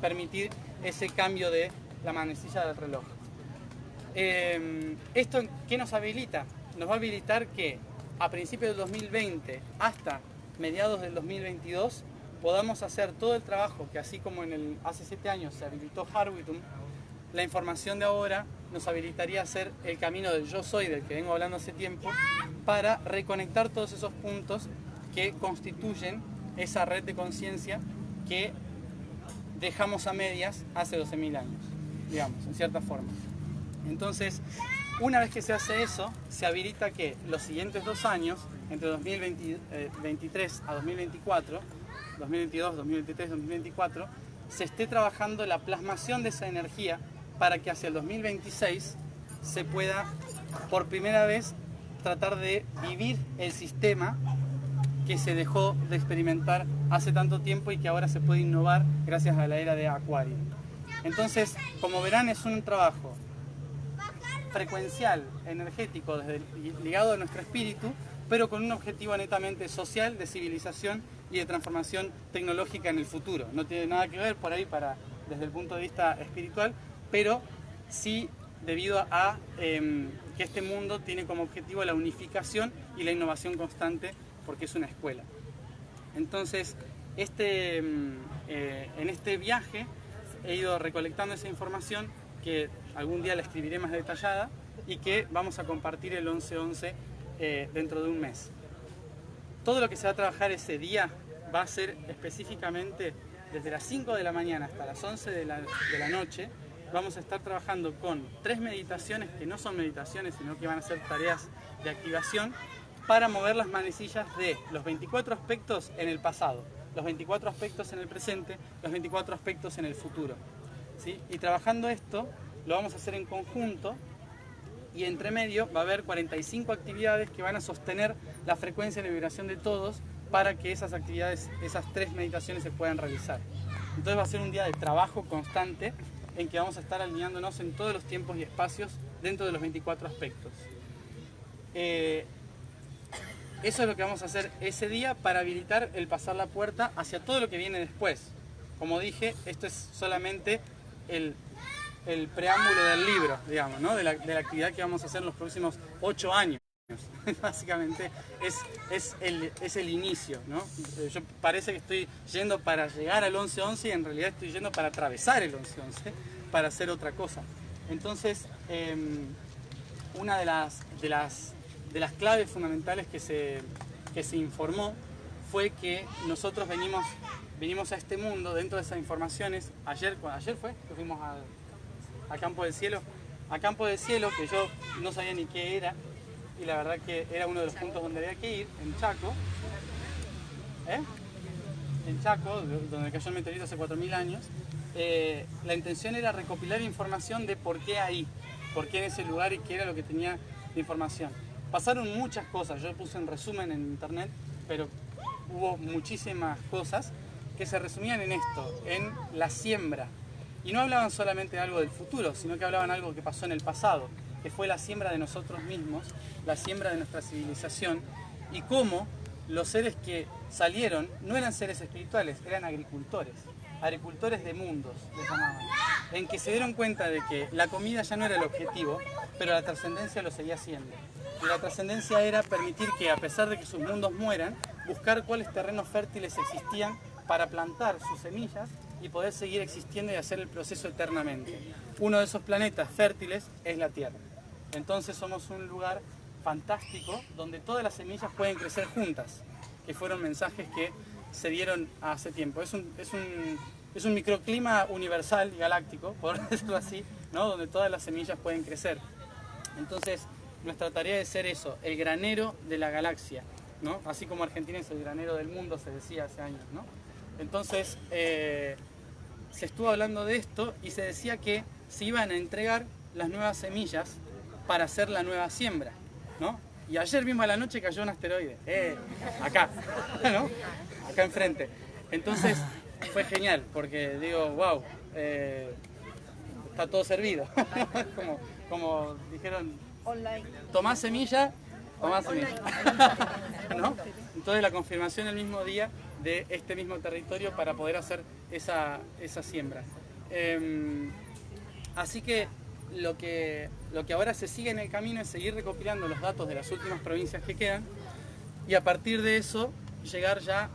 permitir ese cambio de la manecilla del reloj. ¿Esto qué nos habilita? Nos va a habilitar que a principios del 2020 hasta mediados del 2022 podamos hacer todo el trabajo que, así como hace 7 años se habilitó Harwitum, la información de ahora nos habilitaría a hacer el camino del yo soy, del que vengo hablando hace tiempo, para reconectar todos esos puntos que constituyen esa red de conciencia que dejamos a medias hace 12.000 años, digamos, en cierta forma. Entonces, una vez que se hace eso, se habilita que los siguientes 2 años, entre 2023 a 2024, 2022, 2023, 2024, se esté trabajando la plasmación de esa energía para que hacia el 2026 se pueda, por primera vez, tratar de vivir el sistema que se dejó de experimentar hace tanto tiempo y que ahora se puede innovar gracias a la era de Acuario. Entonces, como verán, es un trabajo frecuencial, energético, ligado a nuestro espíritu, pero con un objetivo netamente social, de civilización y de transformación tecnológica en el futuro. No tiene nada que ver por ahí desde el punto de vista espiritual, pero sí debido a que este mundo tiene como objetivo la unificación y la innovación constante, porque es una escuela. Entonces, en este viaje he ido recolectando esa información que algún día la escribiré más detallada y que vamos a compartir el 11-11 dentro de un mes. Todo lo que se va a trabajar ese día va a ser específicamente desde las 5 de la mañana hasta las 11 de la noche. Vamos a estar trabajando con 3 meditaciones que no son meditaciones, sino que van a ser tareas de activación para mover las manecillas de los 24 aspectos en el pasado, los 24 aspectos en el presente, los 24 aspectos en el futuro. ¿sí? Y trabajando esto, lo vamos a hacer en conjunto y entre medio va a haber 45 actividades que van a sostener la frecuencia y la vibración de todos para que esas actividades, esas 3 meditaciones se puedan realizar. Entonces va a ser un día de trabajo constante en que vamos a estar alineándonos en todos los tiempos y espacios dentro de los 24 aspectos. Eso es lo que vamos a hacer ese día para habilitar el pasar la puerta hacia todo lo que viene después. Como dije, esto es solamente el preámbulo del libro, digamos, ¿no? de la actividad que vamos a hacer en los próximos 8 años. Básicamente es el inicio, ¿no? Yo parece que estoy yendo para llegar al 11-11 y en realidad estoy yendo para atravesar el 11-11, para hacer otra cosa. Entonces, una de las claves fundamentales que se informó fue que nosotros venimos a este mundo dentro de esas informaciones. Ayer fue que fuimos a Campo del Cielo. A Campo del Cielo, que yo no sabía ni qué era, y la verdad que era uno de los puntos donde había que ir, en Chaco. En Chaco, donde cayó el meteorito hace 4.000 años. La intención era recopilar información de por qué ahí, por qué en ese lugar y qué era lo que tenía de información. Pasaron muchas cosas, yo puse en resumen en internet, pero hubo muchísimas cosas que se resumían en esto, en la siembra. Y no hablaban solamente de algo del futuro, sino que hablaban de algo que pasó en el pasado, que fue la siembra de nosotros mismos, la siembra de nuestra civilización, y cómo los seres que salieron no eran seres espirituales, eran agricultores de mundos, les llamaban, en que se dieron cuenta de que la comida ya no era el objetivo, pero la trascendencia lo seguía siendo. Y la trascendencia era permitir que, a pesar de que sus mundos mueran, buscar cuáles terrenos fértiles existían para plantar sus semillas y poder seguir existiendo y hacer el proceso eternamente. Uno de esos planetas fértiles es la Tierra. Entonces somos un lugar fantástico donde todas las semillas pueden crecer juntas, que fueron mensajes que se dieron hace tiempo. Es un microclima universal y galáctico, por decirlo así, ¿no? Donde todas las semillas pueden crecer. Entonces, nuestra tarea es ser eso, el granero de la galaxia, ¿no? Así como Argentina es el granero del mundo, se decía hace años, ¿no? Entonces, se estuvo hablando de esto y se decía que se iban a entregar las nuevas semillas para hacer la nueva siembra, ¿no? Y ayer mismo a la noche cayó un asteroide, acá, ¿no? Acá enfrente. Entonces, fue genial, porque digo, wow, está todo servido. como dijeron, Online. tomás semilla, ¿no? Entonces la confirmación el mismo día de este mismo territorio para poder hacer esa siembra. Así que lo que ahora se sigue en el camino es seguir recopilando los datos de las últimas provincias que quedan y a partir de eso llegar ya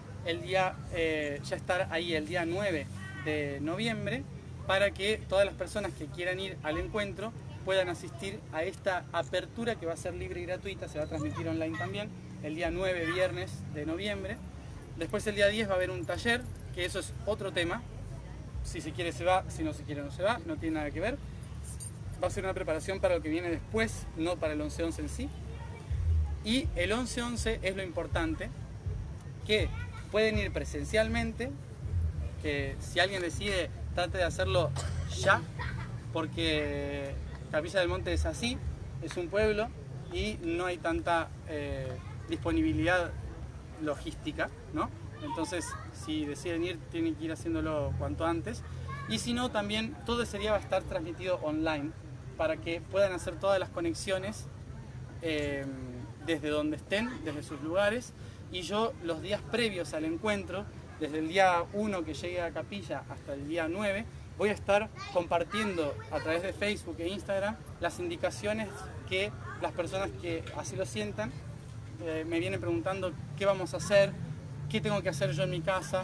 estar ahí el día 9 de noviembre para que todas las personas que quieran ir al encuentro puedan asistir a esta apertura que va a ser libre y gratuita, se va a transmitir online también, el día 9, viernes de noviembre. Después el día 10 va a haber un taller, que eso es otro tema, si se quiere se va, si no se quiere no se va, no tiene nada que ver. Va a ser una preparación para lo que viene después, no para el 11-11 en sí. Y el 11-11 es lo importante, que pueden ir presencialmente, que si alguien decide, trate de hacerlo ya, porque Capilla del Monte es así, es un pueblo y no hay tanta disponibilidad logística, ¿no? Entonces, si deciden ir, tienen que ir haciéndolo cuanto antes. Y si no, también todo ese día va a estar transmitido online para que puedan hacer todas las conexiones desde donde estén, desde sus lugares. Y yo, los días previos al encuentro, desde el día 1 que llegue a Capilla hasta el día 9, voy a estar compartiendo a través de Facebook e Instagram las indicaciones que las personas que así lo sientan me vienen preguntando qué vamos a hacer, qué tengo que hacer yo en mi casa.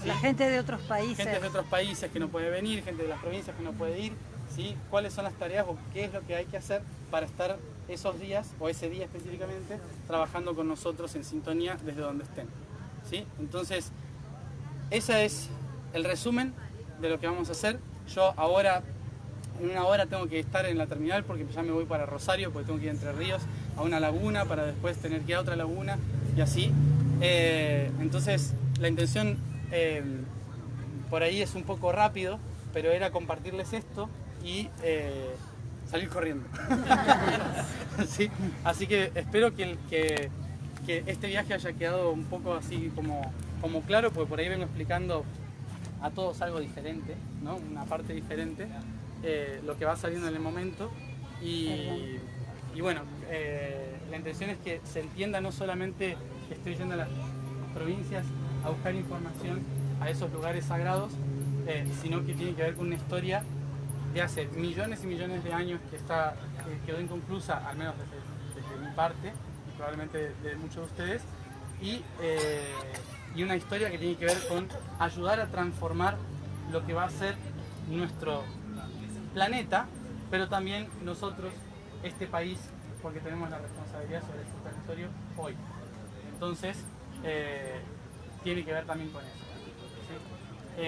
¿Sí? La gente de otros países. Gente de otros países que no puede venir, gente de las provincias que no puede ir, ¿sí? Cuáles son las tareas o qué es lo que hay que hacer para estar esos días, o ese día específicamente, trabajando con nosotros en sintonía desde donde estén, ¿sí? Entonces, ese es el resumen de lo que vamos a hacer. Yo ahora, en una hora tengo que estar en la terminal porque ya me voy para Rosario, porque tengo que ir a Entre Ríos a una laguna para después tener que ir a otra laguna y así. Entonces, la intención por ahí es un poco rápido, pero era compartirles esto y salir corriendo. ¿Sí? Así que espero que este viaje haya quedado un poco así como claro, porque por ahí vengo explicando a todos algo diferente, ¿no? Una parte diferente, lo que va saliendo en el momento y bueno, la intención es que se entienda no solamente que estoy yendo a las provincias a buscar información a esos lugares sagrados, sino que tiene que ver con una historia de hace millones y millones de años que quedó inconclusa, al menos desde mi parte y probablemente de muchos de ustedes, y una historia que tiene que ver con ayudar a transformar lo que va a ser nuestro planeta, pero también nosotros, este país, porque tenemos la responsabilidad sobre su territorio hoy. Entonces, tiene que ver también con eso, ¿sí?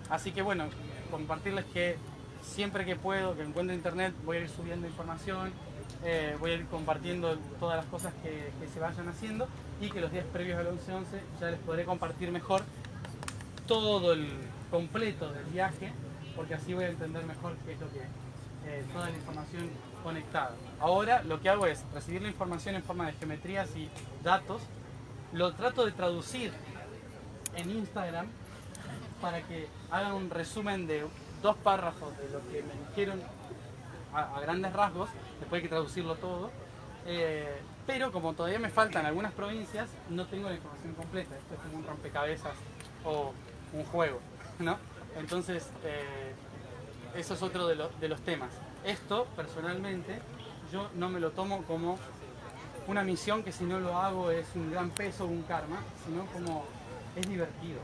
Así que bueno, compartirles que siempre que puedo, que encuentre internet, voy a ir subiendo información, voy a ir compartiendo todas las cosas que se vayan haciendo, y que los días previos al 11-11 ya les podré compartir mejor todo el completo del viaje, porque así voy a entender mejor qué es lo que toda la información conectada. Ahora lo que hago es recibir la información en forma de geometrías y datos, lo trato de traducir en Instagram para que hagan un resumen de 2 párrafos de lo que me dijeron a grandes rasgos, después hay que traducirlo todo, pero como todavía me faltan algunas provincias, no tengo la información completa. Esto es como un rompecabezas o un juego, ¿no? Entonces, eso es otro de los temas. Esto, personalmente, yo no me lo tomo como una misión que si no lo hago es un gran peso o un karma, sino como es divertido,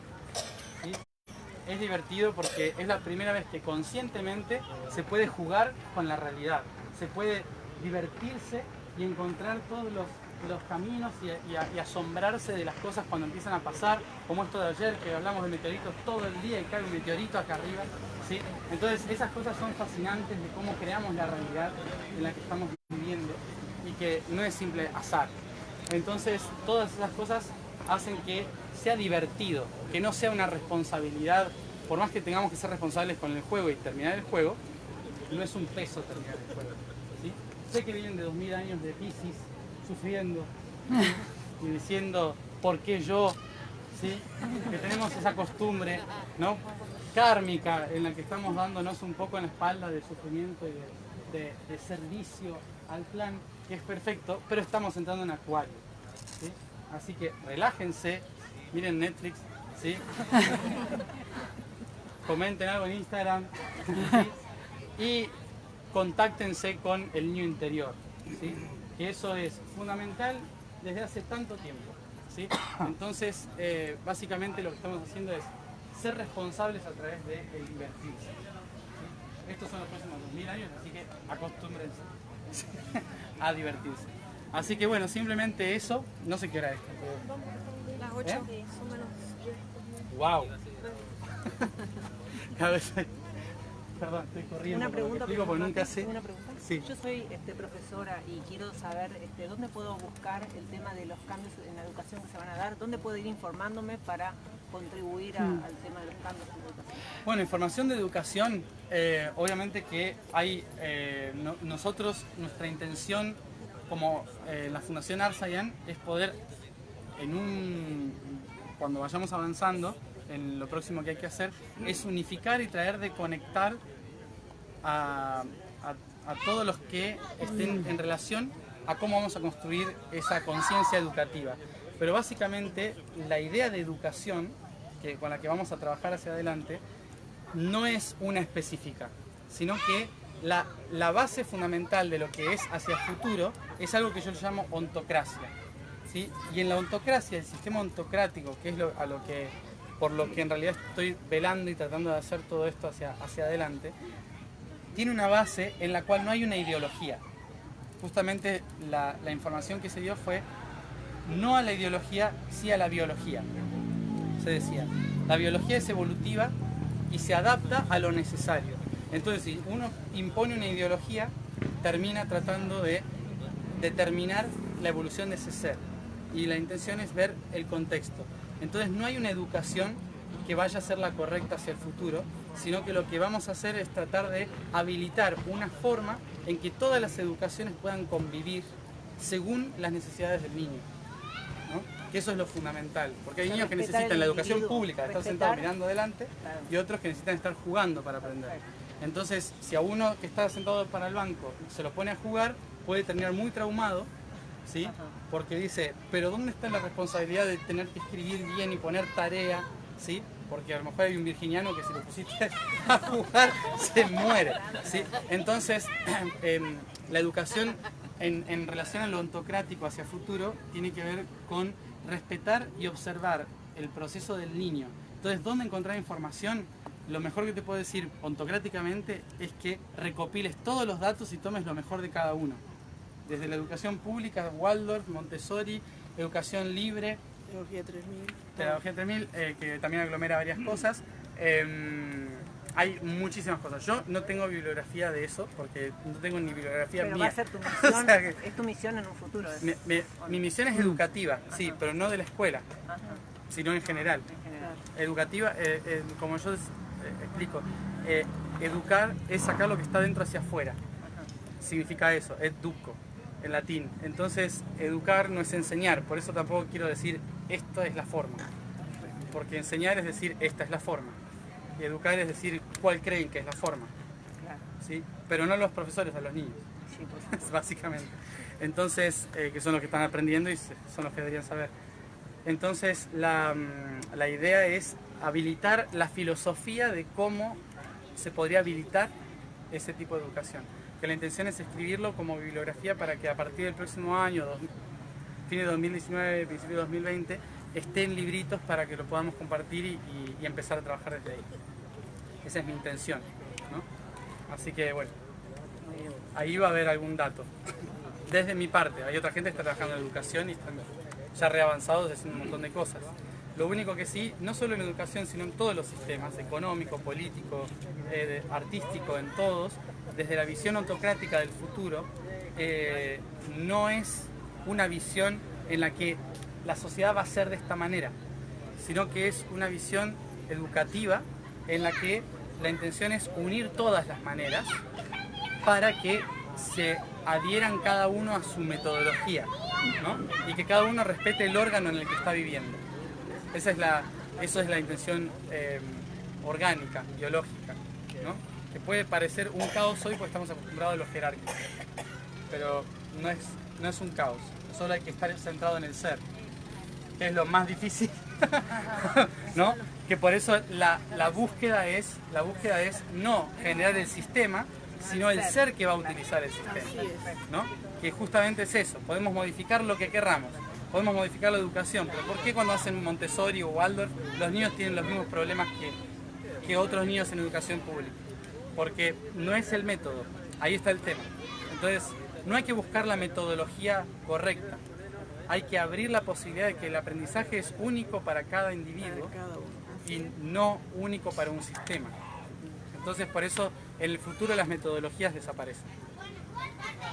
¿sí? Es divertido porque es la primera vez que conscientemente se puede jugar con la realidad, se puede divertirse y encontrar todos los caminos y asombrarse de las cosas cuando empiezan a pasar, como esto de ayer que hablamos de meteoritos todo el día y cae un meteorito acá arriba, ¿sí? Entonces esas cosas son fascinantes de cómo creamos la realidad en la que estamos viviendo y que no es simple azar. Entonces todas esas cosas hacen que sea divertido, que no sea una responsabilidad, por más que tengamos que ser responsables con el juego y terminar el juego, no es un peso terminar el juego, ¿sí? Sé que vienen de 2000 años de Piscis sufriendo y diciendo ¿por qué yo? ¿Sí? Que tenemos esa costumbre, ¿no?, kármica en la que estamos dándonos un poco en la espalda de sufrimiento y de servicio al plan, que es perfecto, pero estamos entrando en Acuario, ¿sí? Así que relájense, miren Netflix, ¿sí? Comenten algo en Instagram, ¿sí? Y contáctense con el niño interior, ¿sí? Que eso es fundamental desde hace tanto tiempo, ¿sí? Entonces, básicamente lo que estamos haciendo es ser responsables a través de divertirse, ¿sí? Estos son los próximos 2000 años, así que acostúmbrense a divertirse. Así que bueno, simplemente eso, no sé qué hora es. Las 8, son menos 10. ¡Wow! Cada vez hay... Perdón, estoy corriendo. Una pregunta, porque nunca sé. ¿Una pregunta? Sí. Yo soy profesora y quiero saber dónde puedo buscar el tema de los cambios en la educación que se van a dar, dónde puedo ir informándome para contribuir al tema de los cambios en la educación. Bueno, información de educación, obviamente que hay, nosotros, nuestra intención como la Fundación Arsayan es poder, cuando vayamos avanzando, en lo próximo que hay que hacer, es unificar y traer de conectar a todos los que estén en relación a cómo vamos a construir esa conciencia educativa. Pero básicamente la idea de educación con la que vamos a trabajar hacia adelante no es una específica, sino que la base fundamental de lo que es hacia el futuro es algo que yo llamo ontocracia, ¿sí? Y en la ontocracia, el sistema ontocrático, que es por lo que en realidad estoy velando y tratando de hacer todo esto hacia adelante, tiene una base en la cual no hay una ideología. Justamente la información que se dio fue no a la ideología, sí a la biología. Se decía, la biología es evolutiva y se adapta a lo necesario. Entonces, si uno impone una ideología, termina tratando de determinar la evolución de ese ser. Y la intención es ver el contexto. Entonces, no hay una educación que vaya a ser la correcta hacia el futuro, sino que lo que vamos a hacer es tratar de habilitar una forma en que todas las educaciones puedan convivir según las necesidades del niño, ¿no? Que eso es lo fundamental, porque hay niños que necesitan la educación pública, estar sentados mirando adelante, y otros que necesitan estar jugando para aprender. Entonces, si a uno que está sentado para el banco se lo pone a jugar, puede terminar muy traumado, ¿sí? Porque dice, pero ¿dónde está la responsabilidad de tener que escribir bien y poner tarea? ¿Sí? Porque a lo mejor hay un virginiano que si lo pusiste a jugar se muere, ¿sí? Entonces, la educación en relación a lo ontocrático hacia futuro tiene que ver con respetar y observar el proceso del niño. Entonces, ¿dónde encontrar información? Lo mejor que te puedo decir ontocráticamente es que recopiles todos los datos y tomes lo mejor de cada uno. Desde la educación pública, Waldorf, Montessori, educación libre, Pedagogía 3000, que también aglomera varias cosas. Hay muchísimas cosas. Yo no tengo bibliografía de eso, porque no tengo ni bibliografía pero mía. va a ser tu misión, O sea que es tu misión en un futuro. mi misión es educativa, sí, pero no de la escuela, sino en general. En general. Educativa, como yo explico, educar es sacar lo que está dentro hacia afuera. Significa eso, educo, en latín. Entonces, educar no es enseñar, por eso tampoco quiero decir esta es la forma. Porque enseñar es decir esta es la forma. Y educar es decir cuál creen que es la forma. Claro. ¿Sí? Pero no a los profesores, a los niños. Sí, por supuesto. Básicamente. Entonces, que son los que están aprendiendo y son los que deberían saber. Entonces, la idea es habilitar la filosofía de cómo se podría habilitar ese tipo de educación. Que la intención es escribirlo como bibliografía para que a partir del próximo año, fin de 2019, principio de 2020, estén libritos para que lo podamos compartir y empezar a trabajar desde ahí. Esa es mi intención, ¿no? Así que bueno, ahí va a haber algún dato. Desde mi parte, hay otra gente que está trabajando en educación y están ya reavanzados haciendo un montón de cosas. Lo único que sí, no solo en educación, sino en todos los sistemas, económico, político, artístico, en todos, desde la visión ontocrática del futuro, no es una visión en la que la sociedad va a ser de esta manera, sino que es una visión educativa en la que la intención es unir todas las maneras para que se adhieran cada uno a su metodología, ¿no? Y que cada uno respete el órgano en el que está viviendo. Eso es la intención orgánica, biológica, ¿no? Que puede parecer un caos hoy porque estamos acostumbrados a lo jerárquico, pero no es un caos, solo hay que estar centrado en el ser, que es lo más difícil, ¿no? Que por eso la búsqueda es no generar el sistema, sino el ser que va a utilizar el sistema, ¿no? Que justamente es eso, podemos modificar lo que querramos. Podemos modificar la educación, pero ¿por qué cuando hacen Montessori o Waldorf los niños tienen los mismos problemas que otros niños en educación pública? Porque no es el método, ahí está el tema. Entonces, no hay que buscar la metodología correcta, hay que abrir la posibilidad de que el aprendizaje es único para cada individuo y no único para un sistema. Entonces, por eso en el futuro las metodologías desaparecen.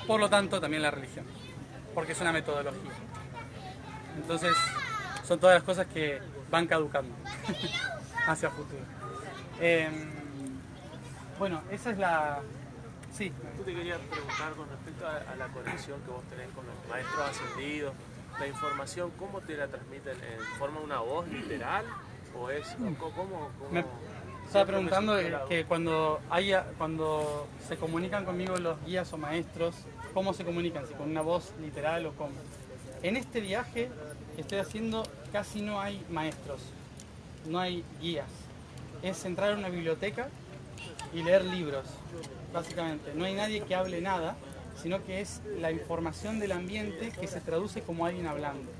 Por lo tanto, también la religión, porque es una metodología. Entonces, son todas las cosas que van caducando hacia futuro. Bueno, esa es la... Sí. Yo te quería preguntar con respecto a la conexión que vos tenés con los maestros ascendidos, la información, ¿cómo te la transmiten? ¿En forma de una voz literal? ¿O es cómo? Me estaba preguntando que cuando se comunican conmigo los guías o maestros, ¿cómo se comunican? ¿Si con una voz literal o cómo? En este viaje que estoy haciendo casi no hay maestros, no hay guías. Es entrar a una biblioteca y leer libros, básicamente. No hay nadie que hable nada, sino que es la información del ambiente que se traduce como alguien hablando.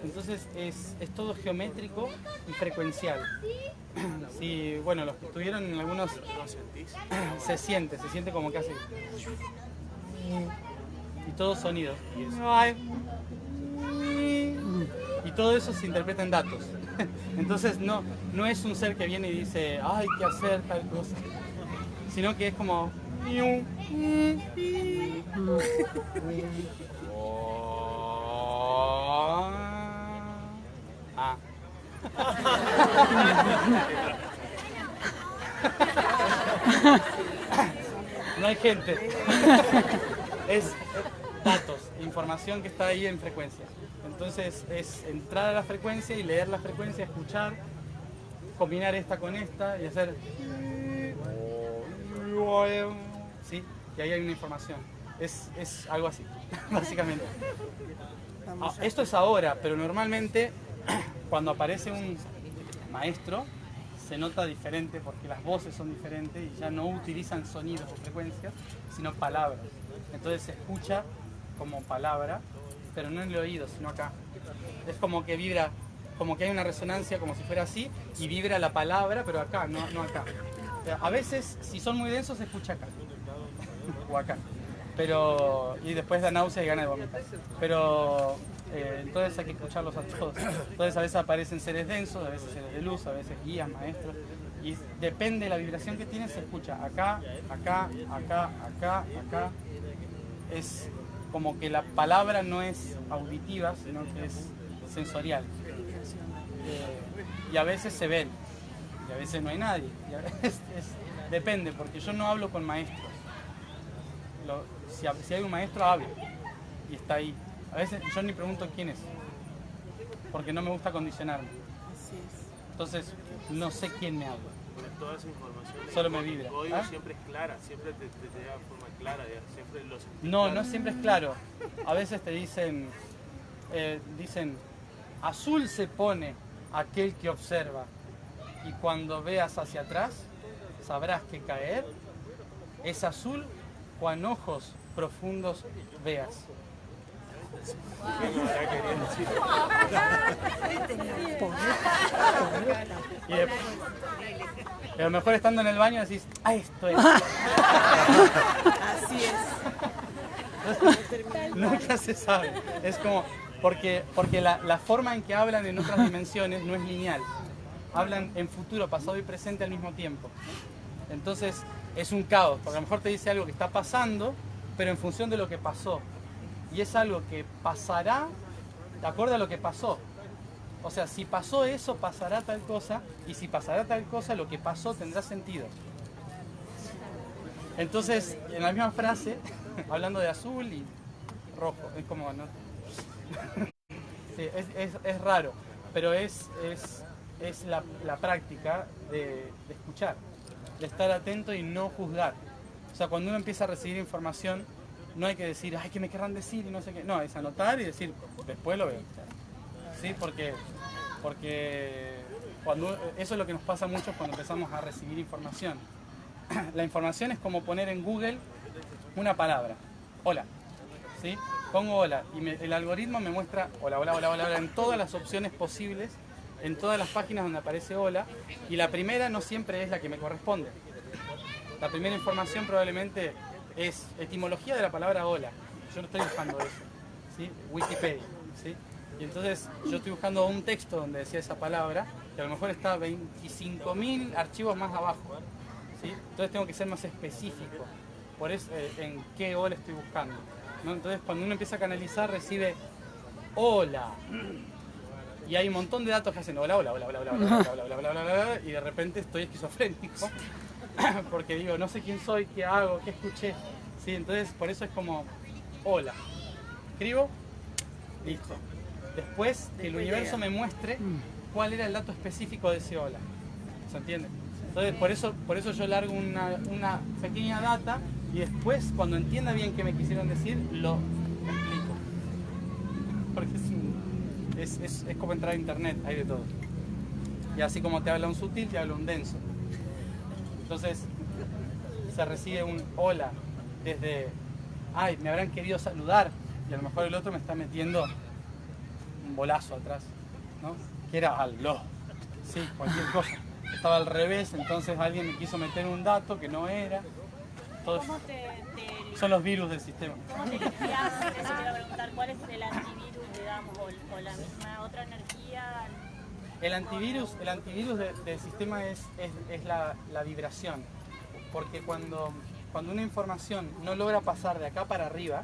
Entonces es todo geométrico y frecuencial. Sí, bueno, los que estuvieron en algunos... se siente como que hace... Y todos sonidos. Y todo eso se interpreta en datos. Entonces no es un ser que viene y dice, hay que hacer tal cosa, sino que es como... No hay gente. Es datos, información que está ahí en frecuencia. Entonces es entrar a la frecuencia y leer la frecuencia, escuchar, combinar esta con esta y hacer... ¿Sí? Y ahí hay una información. Es algo así, básicamente. Esto es ahora, pero normalmente cuando aparece un maestro se nota diferente porque las voces son diferentes y ya no utilizan sonidos o frecuencias, sino palabras. Entonces se escucha como palabra, pero no en el oído, sino acá. Es como que vibra, como que hay una resonancia como si fuera así y vibra la palabra, pero acá, no acá. A veces, si son muy densos, se escucha acá o acá. Pero, y después da náusea y gana de vomitar. Pero entonces hay que escucharlos a todos. Entonces a veces aparecen seres densos, a veces seres de luz, a veces guías, maestros. Y depende de la vibración que tiene, se escucha acá, acá, acá, acá, acá. Es como que la palabra no es auditiva, sino que es sensorial. Y a veces se ven, y a veces no hay nadie. Y a veces depende, porque yo no hablo con maestros. Si hay un maestro, hablo. Y está ahí. A veces yo ni pregunto quién es, porque no me gusta condicionarme. Entonces, no sé quién me habla. Toda esa información solo me vibra. El código siempre es clara, siempre te da forma clara, siempre los... No siempre es claro. A veces te dicen, azul se pone aquel que observa, y cuando veas hacia atrás, sabrás que caer es azul cuan ojos profundos veas. Y a lo mejor estando en el baño decís, esto es. Así es. Nunca se sabe. Es como, porque la forma en que hablan en otras dimensiones no es lineal. Hablan en futuro, pasado y presente al mismo tiempo. Entonces es un caos, porque a lo mejor te dice algo que está pasando, pero en función de lo que pasó. Y es algo que pasará de acuerdo a lo que pasó. O sea, si pasó eso, pasará tal cosa, y si pasará tal cosa, lo que pasó tendrá sentido. Entonces, en la misma frase, hablando de azul y rojo, es como... ¿no? Sí, es raro, pero es la práctica de escuchar, de estar atento y no juzgar. O sea, cuando uno empieza a recibir información, no hay que decir, ¿qué me querrán decir? Y no sé qué. No, es anotar y decir, después lo veo. ¿Sí? Porque eso es lo que nos pasa mucho cuando empezamos a recibir información. La información es como poner en Google una palabra, hola. ¿Sí? Pongo hola y el algoritmo me muestra hola, hola, hola, hola, hola en todas las opciones posibles, en todas las páginas donde aparece hola, y la primera no siempre es la que me corresponde. La primera información probablemente es etimología de la palabra hola. Yo no estoy buscando eso, ¿sí? Wikipedia, ¿sí? Y entonces yo estoy buscando un texto donde decía esa palabra, que a lo mejor está 25.000 archivos más abajo, ¿sí? Entonces tengo que ser más específico, por eso en qué hola estoy buscando, ¿no? Entonces cuando uno empieza a canalizar recibe hola, y hay un montón de datos que hacen hola, hola, hola, hola, hola, hola, hola, hola, hola, hola, hola, hola, y de repente estoy esquizofrénico porque digo, no sé quién soy, qué hago, qué escuché, ¿sí? Entonces por eso es como hola, escribo, listo. Después que el universo me muestre cuál era el dato específico de ese hola, ¿se entiende? Entonces por eso yo largo una pequeña data y después cuando entienda bien qué me quisieron decir, lo explico. Porque es como entrar a internet, hay de todo. Y así como te habla un sutil, te habla un denso. Entonces se recibe un hola desde, me habrán querido saludar, y a lo mejor el otro me está metiendo un bolazo atrás, ¿no? Que era aló, sí, cualquier cosa. Estaba al revés, entonces alguien me quiso meter un dato que no era. Todos son los virus del sistema. ¿Cómo te limpias? Eso quiero preguntar, ¿cuál es el antivirus, digamos, o la misma otra energía? El antivirus del sistema es la vibración, porque cuando una información no logra pasar de acá para arriba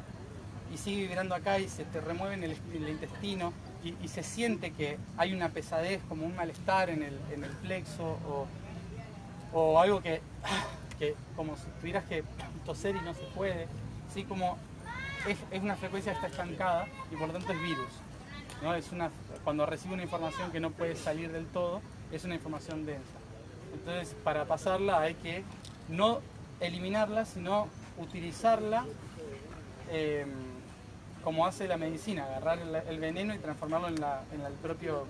y sigue vibrando acá y se te remueve en el intestino y se siente que hay una pesadez, como un malestar en el plexo o algo que como si tuvieras que toser y no se puede, ¿sí? Como es una frecuencia que está estancada y por lo tanto es virus, ¿no? Cuando recibe una información que no puede salir del todo, es una información densa. Entonces, para pasarla hay que no eliminarla, sino utilizarla como hace la medicina, agarrar el veneno y transformarlo en el propio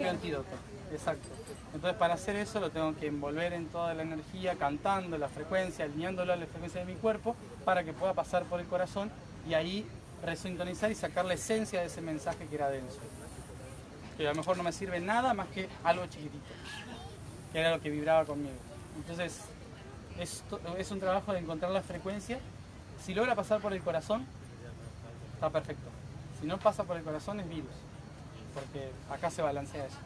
antídoto. Exacto. Entonces, para hacer eso lo tengo que envolver en toda la energía, cantando la frecuencia, alineándolo a la frecuencia de mi cuerpo, para que pueda pasar por el corazón y ahí resintonizar y sacar la esencia de ese mensaje que era denso. Que a lo mejor no me sirve nada más que algo chiquitito, que era lo que vibraba conmigo. Entonces, es un trabajo de encontrar la frecuencia. Si logra pasar por el corazón, está perfecto. Si no pasa por el corazón, es virus, porque acá se balancea eso.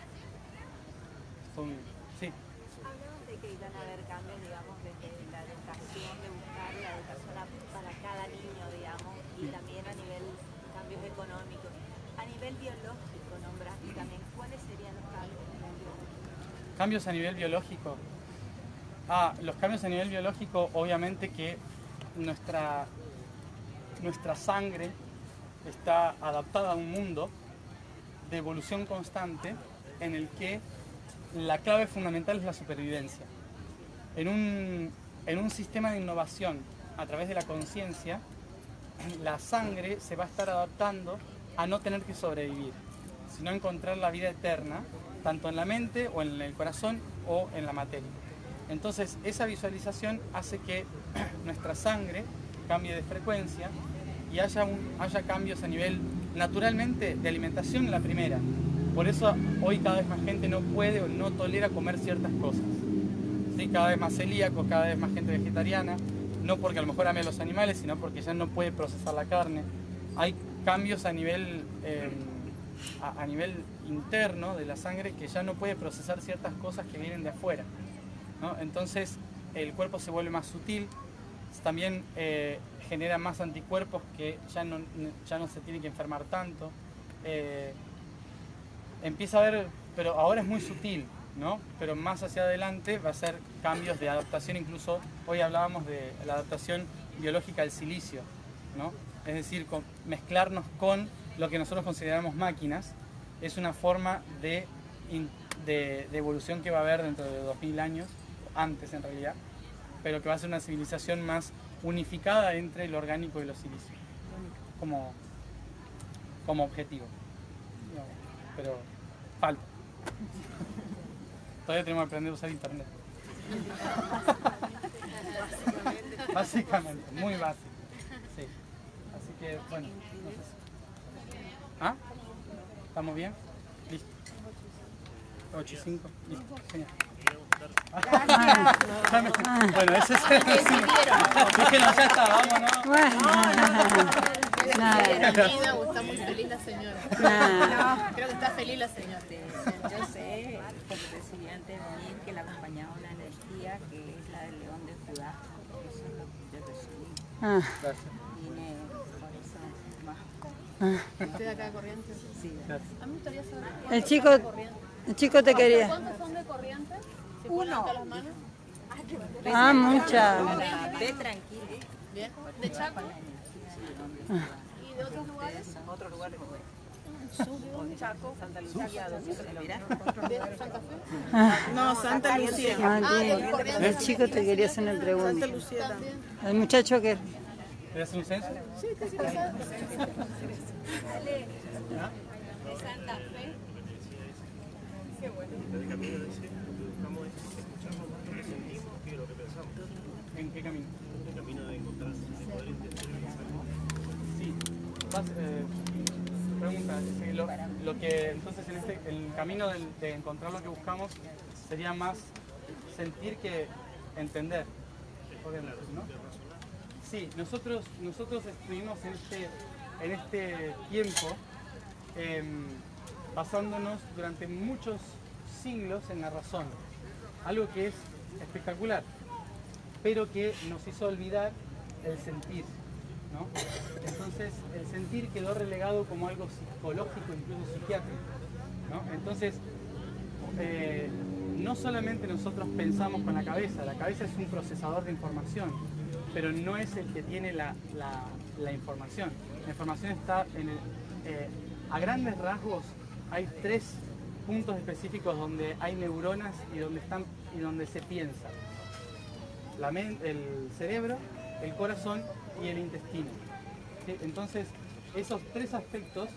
Sí. Hablamos de que iban a haber cambios, digamos, desde la educación, de buscar la educación para cada niño, digamos, y también a nivel cambios económicos. A nivel biológico, nombraste también, ¿cuáles serían los cambios a nivel biológico? ¿Cambios a nivel biológico? Los cambios a nivel biológico, obviamente que nuestra sangre está adaptada a un mundo de evolución constante en el que la clave fundamental es la supervivencia. En un sistema de innovación a través de la conciencia, la sangre se va a estar adaptando a no tener que sobrevivir, sino encontrar la vida eterna, tanto en la mente o en el corazón o en la materia. Entonces, esa visualización hace que nuestra sangre cambie de frecuencia y haya cambios a nivel, naturalmente, de alimentación en la primera. Por eso hoy cada vez más gente no puede o no tolera comer ciertas cosas. ¿Sí? Cada vez más celíacos, cada vez más gente vegetariana, no porque a lo mejor ame a los animales, sino porque ya no puede procesar la carne. Hay cambios a nivel interno de la sangre que ya no puede procesar ciertas cosas que vienen de afuera, ¿no? Entonces el cuerpo se vuelve más sutil, también genera más anticuerpos que ya no se tiene que enfermar tanto. Empieza a haber, pero ahora es muy sutil, ¿no? Pero más hacia adelante va a ser cambios de adaptación, incluso hoy hablábamos de la adaptación biológica al silicio, ¿no? Es decir, mezclarnos con lo que nosotros consideramos máquinas, es una forma de evolución que va a haber dentro de 2000 años, antes en realidad, pero que va a ser una civilización más unificada entre lo orgánico y lo silicio, como objetivo. No, pero falta. Todavía tenemos que aprender a usar internet. Básicamente, muy básico. Sí. Así que, bueno, no sé si... ¿Ah? ¿Estamos bien? Listo. 8 y 5. Listo. Genial. Bueno, ese es el Díjenos, ya está, vámonos. Bienvenida, está muy feliz la señora. Creo que está feliz la señora. Yo sé, como estudiante venir, que le acompañaba una energía que es la del león de Judá. Eso es lo que yo recibí. Gracias. Vine por eso más. ¿Usted de acá de Corrientes? Sí. A mí me gustaría saber El chico te quería. ¿Cuántos son de Corrientes? ¿Se pueden levantar las manos? Muchas. Ve tranquila. Bien. ¿De Chaco? ¿Y de otros lugares? Otros lugares, bueno. Chaco. Santa Lucía, ¿dónde se lo mirá? ¿De Santa Fe? No, Santa Lucía. El chico te quería hacer una pregunta. Santa Lucía también. El muchacho que... ¿Quieres hacer un censo? Sí, casi pasada. De Santa Fe. Qué bueno. ¿En qué camino? El camino de encontrarse, de poder entender. Sí. Pregunta, lo que entonces en el camino de encontrar lo que buscamos sería más sentir que entender, obviamente, ¿no? Sí, nosotros estuvimos en este tiempo basándonos durante muchos siglos en la razón, algo que es espectacular, pero que nos hizo olvidar el sentir, ¿no? Entonces el sentir quedó relegado como algo psicológico, incluso psiquiátrico, ¿no? Entonces no solamente nosotros pensamos con la cabeza es un procesador de información, pero no es el que tiene la información. La información está en el... a grandes rasgos hay 3 puntos específicos donde hay neuronas y donde se piensa. El cerebro, el corazón y el intestino. ¿Sí? Entonces, esos 3 aspectos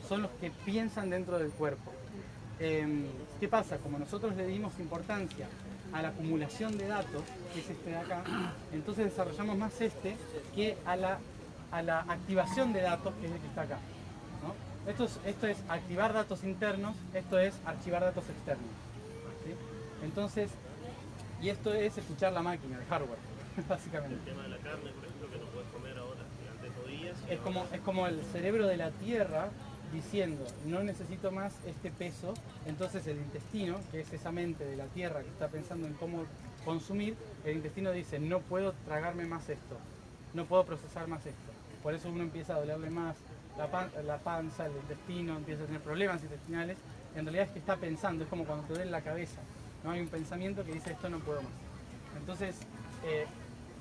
son los que piensan dentro del cuerpo. ¿Qué pasa? Como nosotros le dimos importancia a la acumulación de datos, que es este de acá, entonces desarrollamos más que a la activación de datos, que es el que está acá, ¿no? Esto es activar datos internos, esto es archivar datos externos, ¿sí? Entonces, y esto es escuchar la máquina, el hardware, básicamente. El tema de la carne, por ejemplo, que no puedes comer ahora, que antes podías. Es como el cerebro de la Tierra diciendo, no necesito más este peso, entonces el intestino, que es esa mente de la Tierra que está pensando en cómo consumir, el intestino dice, no puedo tragarme más esto, no puedo procesar más esto. Por eso uno empieza a dolerle más la panza, el intestino, empieza a tener problemas intestinales. En realidad es que está pensando, es como cuando te duele la cabeza, ¿no? Hay un pensamiento que dice, esto no puedo más. Entonces,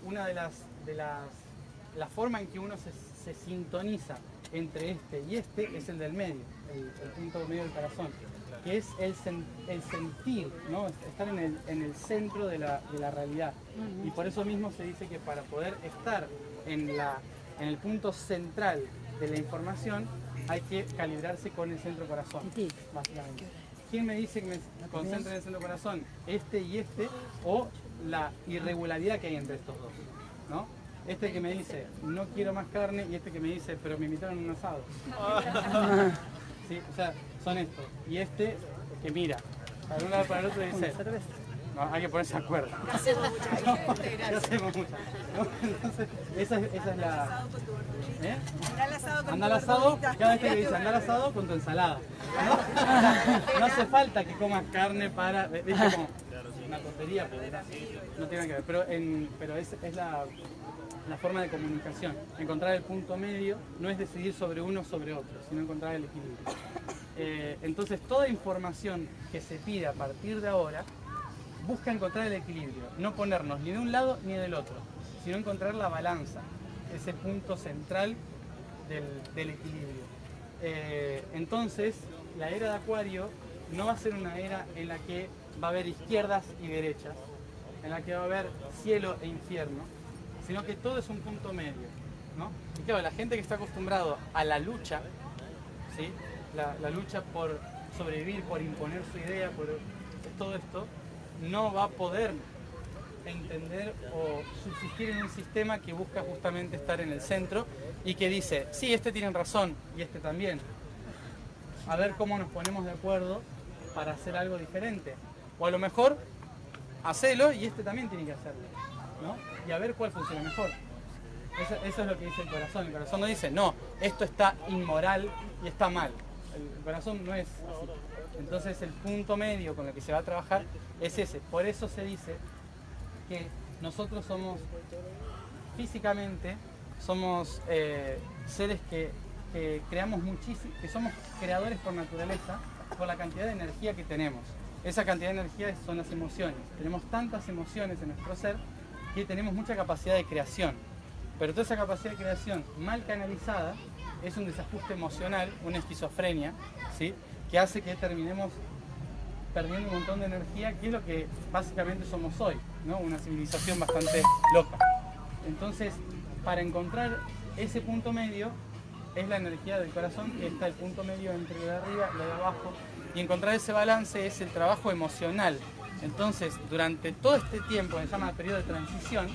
una de la forma en que uno se sintoniza entre este y este es el del medio, el punto medio del corazón, que es el sentir, ¿no? Estar en el centro de la realidad. Y por eso mismo se dice que para poder estar en el punto central de la información hay que calibrarse con el centro corazón, básicamente. ¿Quién me dice que me concentre en el centro corazón? Este y este, o la irregularidad que hay entre estos dos, ¿no? Este que me dice, no quiero más carne, y este que me dice, pero me invitaron a un asado. ¿Sí? O sea, son estos. Y este que mira, para un lado para el otro dice, no, hay que ponerse de acuerdo. No hacemos mucha gente, No hacemos mucha. ¿No? Entonces, esa es la... ¿Eh? Anda al asado, cada vez que dice anda al asado con tu ensalada. ¿No? No hace falta que comas carne para... ¿Viste? Como una tontería, porque no tiene que ver. Pero es la forma de comunicación. Encontrar el punto medio no es decidir sobre uno o sobre otro, sino encontrar el equilibrio. Entonces, toda información que se pide a partir de ahora busca encontrar el equilibrio, no ponernos ni de un lado ni del otro, sino encontrar la balanza, ese punto central del equilibrio. Entonces, la era de Acuario no va a ser una era en la que va a haber izquierdas y derechas, en la que va a haber cielo e infierno, sino que todo es un punto medio, ¿no? Y claro, la gente que está acostumbrado a la lucha, ¿sí? La lucha por sobrevivir, por imponer su idea, por todo esto, no va a poder entender o subsistir en un sistema que busca justamente estar en el centro y que dice, sí, este tiene razón y este también. A ver cómo nos ponemos de acuerdo para hacer algo diferente. O a lo mejor, hacelo y este también tiene que hacerlo, ¿no? Y a ver cuál funciona mejor. Eso es lo que dice el corazón. El corazón no dice, no, esto está inmoral y está mal. El corazón no es así. Entonces el punto medio con el que se va a trabajar es ese. Por eso se dice que nosotros somos, físicamente, somos seres que creamos muchísimo, que somos creadores por naturaleza, por la cantidad de energía que tenemos. Esa cantidad de energía son las emociones. Tenemos tantas emociones en nuestro ser que tenemos mucha capacidad de creación. Pero toda esa capacidad de creación mal canalizada es un desajuste emocional, una esquizofrenia, ¿sí? Que hace que terminemos perdiendo un montón de energía, que es lo que básicamente somos hoy, ¿no? Una civilización bastante loca. Entonces, para encontrar ese punto medio, es la energía del corazón, que está el punto medio entre lo de arriba y lo de abajo, y encontrar ese balance es el trabajo emocional. Entonces, durante todo este tiempo, que se llama periodo de transición,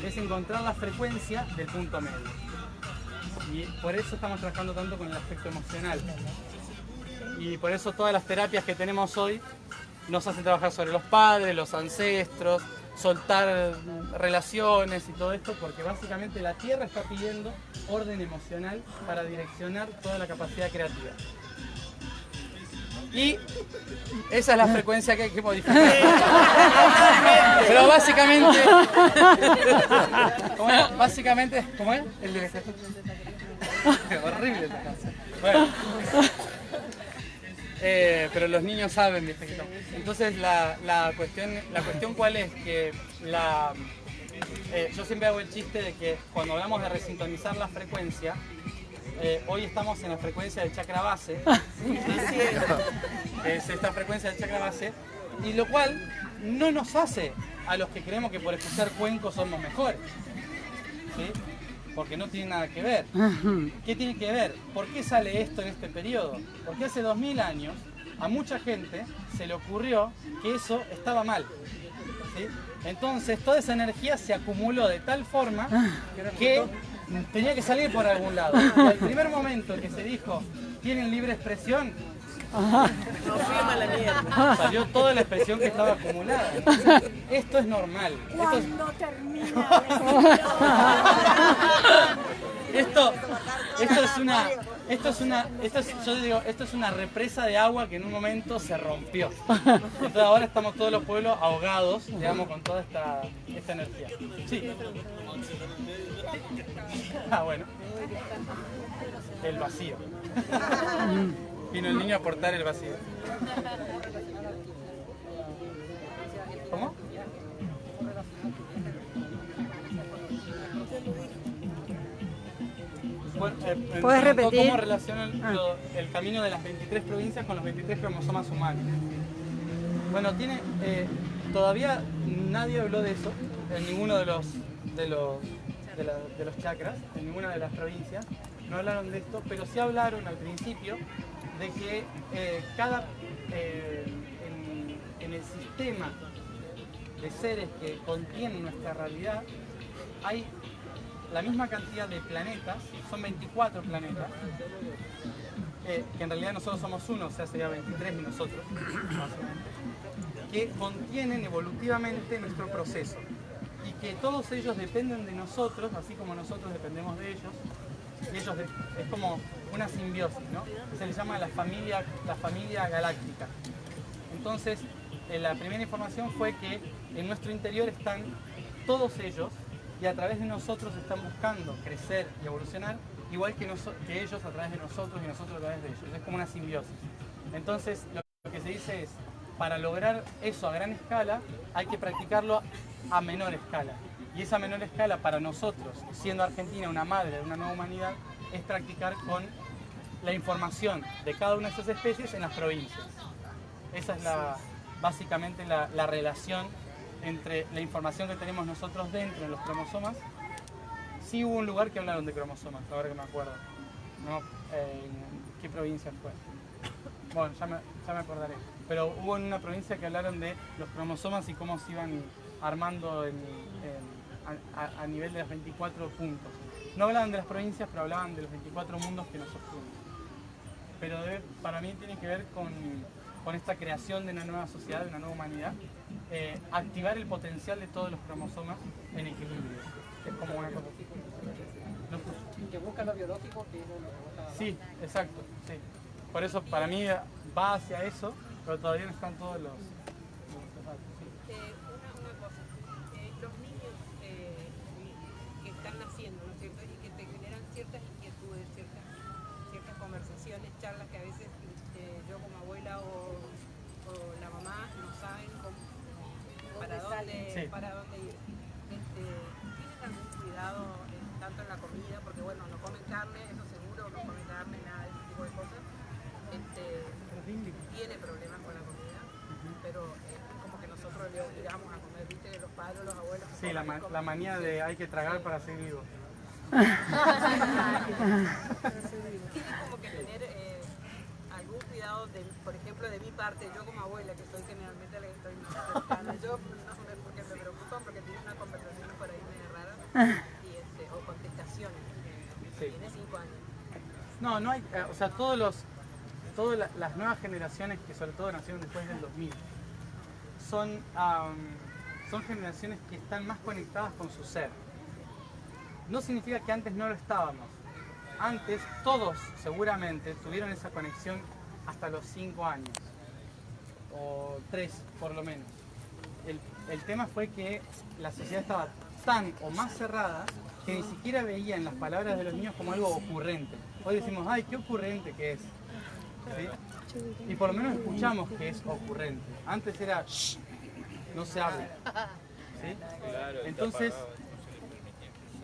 es encontrar la frecuencia del punto medio. Y por eso estamos trabajando tanto con el aspecto emocional. Y por eso todas las terapias que tenemos hoy nos hacen trabajar sobre los padres, los ancestros, soltar relaciones y todo esto, porque básicamente la Tierra está pidiendo orden emocional para direccionar toda la capacidad creativa. Y esa es la frecuencia que hay que modificar. Pero básicamente... ¿Cómo es? Básicamente, ¿cómo es? El de horrible esta casa. Bueno. pero los niños saben, ¿viste? Entonces la cuestión cuál es que yo siempre hago el chiste de que cuando hablamos de resintonizar la frecuencia, hoy estamos en la frecuencia del chakra base, es esta frecuencia del chakra base, y lo cual no nos hace a los que creemos que por escuchar cuencos somos mejores, ¿sí? Porque no tiene nada que ver. ¿Qué tiene que ver? ¿Por qué sale esto en este periodo? Porque hace 2000 años a mucha gente se le ocurrió que eso estaba mal, ¿sí? Entonces toda esa energía se acumuló de tal forma que tenía que salir por algún lado. Y al primer momento que se dijo, tienen libre expresión, Nos firma la mierda. salió toda la expresión que estaba acumulada. Entonces, esto es normal. ¿Cuándo termina? Esto es una represa de agua que en un momento se rompió. Entonces ahora estamos todos los pueblos ahogados, digamos, con toda esta energía. Sí. Ah, bueno. El vacío. Vino el niño a aportar el vacío. ¿Cómo? Bueno, ¿Puedes repetir? ¿Cómo relaciona el camino de las 23 provincias con los 23 cromosomas humanos? Bueno, todavía nadie habló de eso en ninguno de los chakras, en ninguna de las provincias. No hablaron de esto, pero sí hablaron al principio de que en el sistema de seres que contienen nuestra realidad hay la misma cantidad de planetas, son 24 planetas, que en realidad nosotros somos uno, o sea, sería 23 y nosotros, básicamente, que contienen evolutivamente nuestro proceso y que todos ellos dependen de nosotros, así como nosotros dependemos de ellos, y ellos es como una simbiosis, ¿no? Se les llama la familia galáctica. Entonces, la primera información fue que en nuestro interior están todos ellos y a través de nosotros están buscando crecer y evolucionar, igual que ellos a través de nosotros y nosotros a través de ellos. Es como una simbiosis. Entonces, lo que se dice es, para lograr eso a gran escala, hay que practicarlo a menor escala. Y esa menor escala para nosotros, siendo Argentina una madre de una nueva humanidad, es practicar con la información de cada una de esas especies en las provincias. Esa es básicamente la relación entre la información que tenemos nosotros dentro de los cromosomas. Sí hubo un lugar que hablaron de cromosomas, ahora que me acuerdo. No, ¿qué provincia fue? Bueno, ya me acordaré. Pero hubo en una provincia que hablaron de los cromosomas y cómo se iban armando a nivel de los 24 puntos. No hablaban de las provincias, pero hablaban de los 24 mundos que nos sostienen. Pero para mí tiene que ver con esta creación de una nueva sociedad, de una nueva humanidad, activar el potencial de todos los cromosomas en equilibrio. Es como una cosa así. Que busca lo biológico que Sí, exacto. Sí. Por eso para mí va hacia eso, pero todavía no están todos los datos. Una cosa, los niños que están naciendo, ¿no es cierto? Y que te generan ciertas inquietudes, ciertas conversaciones, charlas que a veces yo como abuela o la mamá no saben para dónde ir. ¿Tienen algún cuidado tanto en la comida? Porque bueno, no comen carne, eso seguro, no comen carne, nada de ese tipo de cosas. Tiene problemas con la comida, pero es como que nosotros le obligamos a comer, ¿viste? Los padres, los abuelos. Sí, la manía de hay que tragar para seguir vivo. Tienen como que tener algún cuidado, por ejemplo, de mi parte, yo como abuela, que soy generalmente la que estoy más cercana, yo no sé por qué me preocupan, porque tiene una conversación por ahí medio rara, o contestaciones, tiene 5 años. No hay, o sea, las nuevas generaciones que sobre todo nacieron después del 2000 son generaciones que están más conectadas con su ser. No significa que antes no lo estábamos. Antes todos seguramente tuvieron esa conexión hasta los 5 años o 3 por lo menos. El tema fue que la sociedad estaba tan o más cerrada que ni siquiera veían las palabras de los niños como algo ocurrente. Hoy decimos, ay, qué ocurrente que es. ¿Sí? Y por lo menos escuchamos que es ocurrente. Antes era shh, no se habla. ¿Sí? Entonces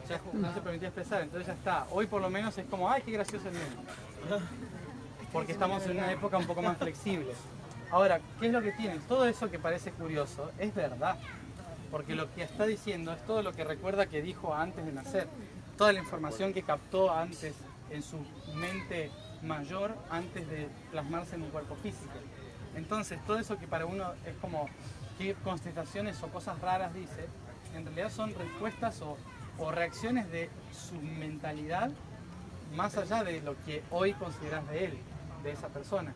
ya no se permitía expresar, entonces ya está. Hoy por lo menos es como, ay, qué gracioso el nene. Porque estamos en una época un poco más flexible. Ahora, ¿qué es lo que tienen? Todo eso que parece curioso es verdad. Porque lo que está diciendo es todo lo que recuerda que dijo antes de nacer. Toda la información que captó antes en su mente mayor, antes de plasmarse en un cuerpo físico. Entonces, todo eso que para uno es como qué constataciones o cosas raras dice, en realidad son respuestas o reacciones de su mentalidad más allá de lo que hoy consideras de él, de esa persona.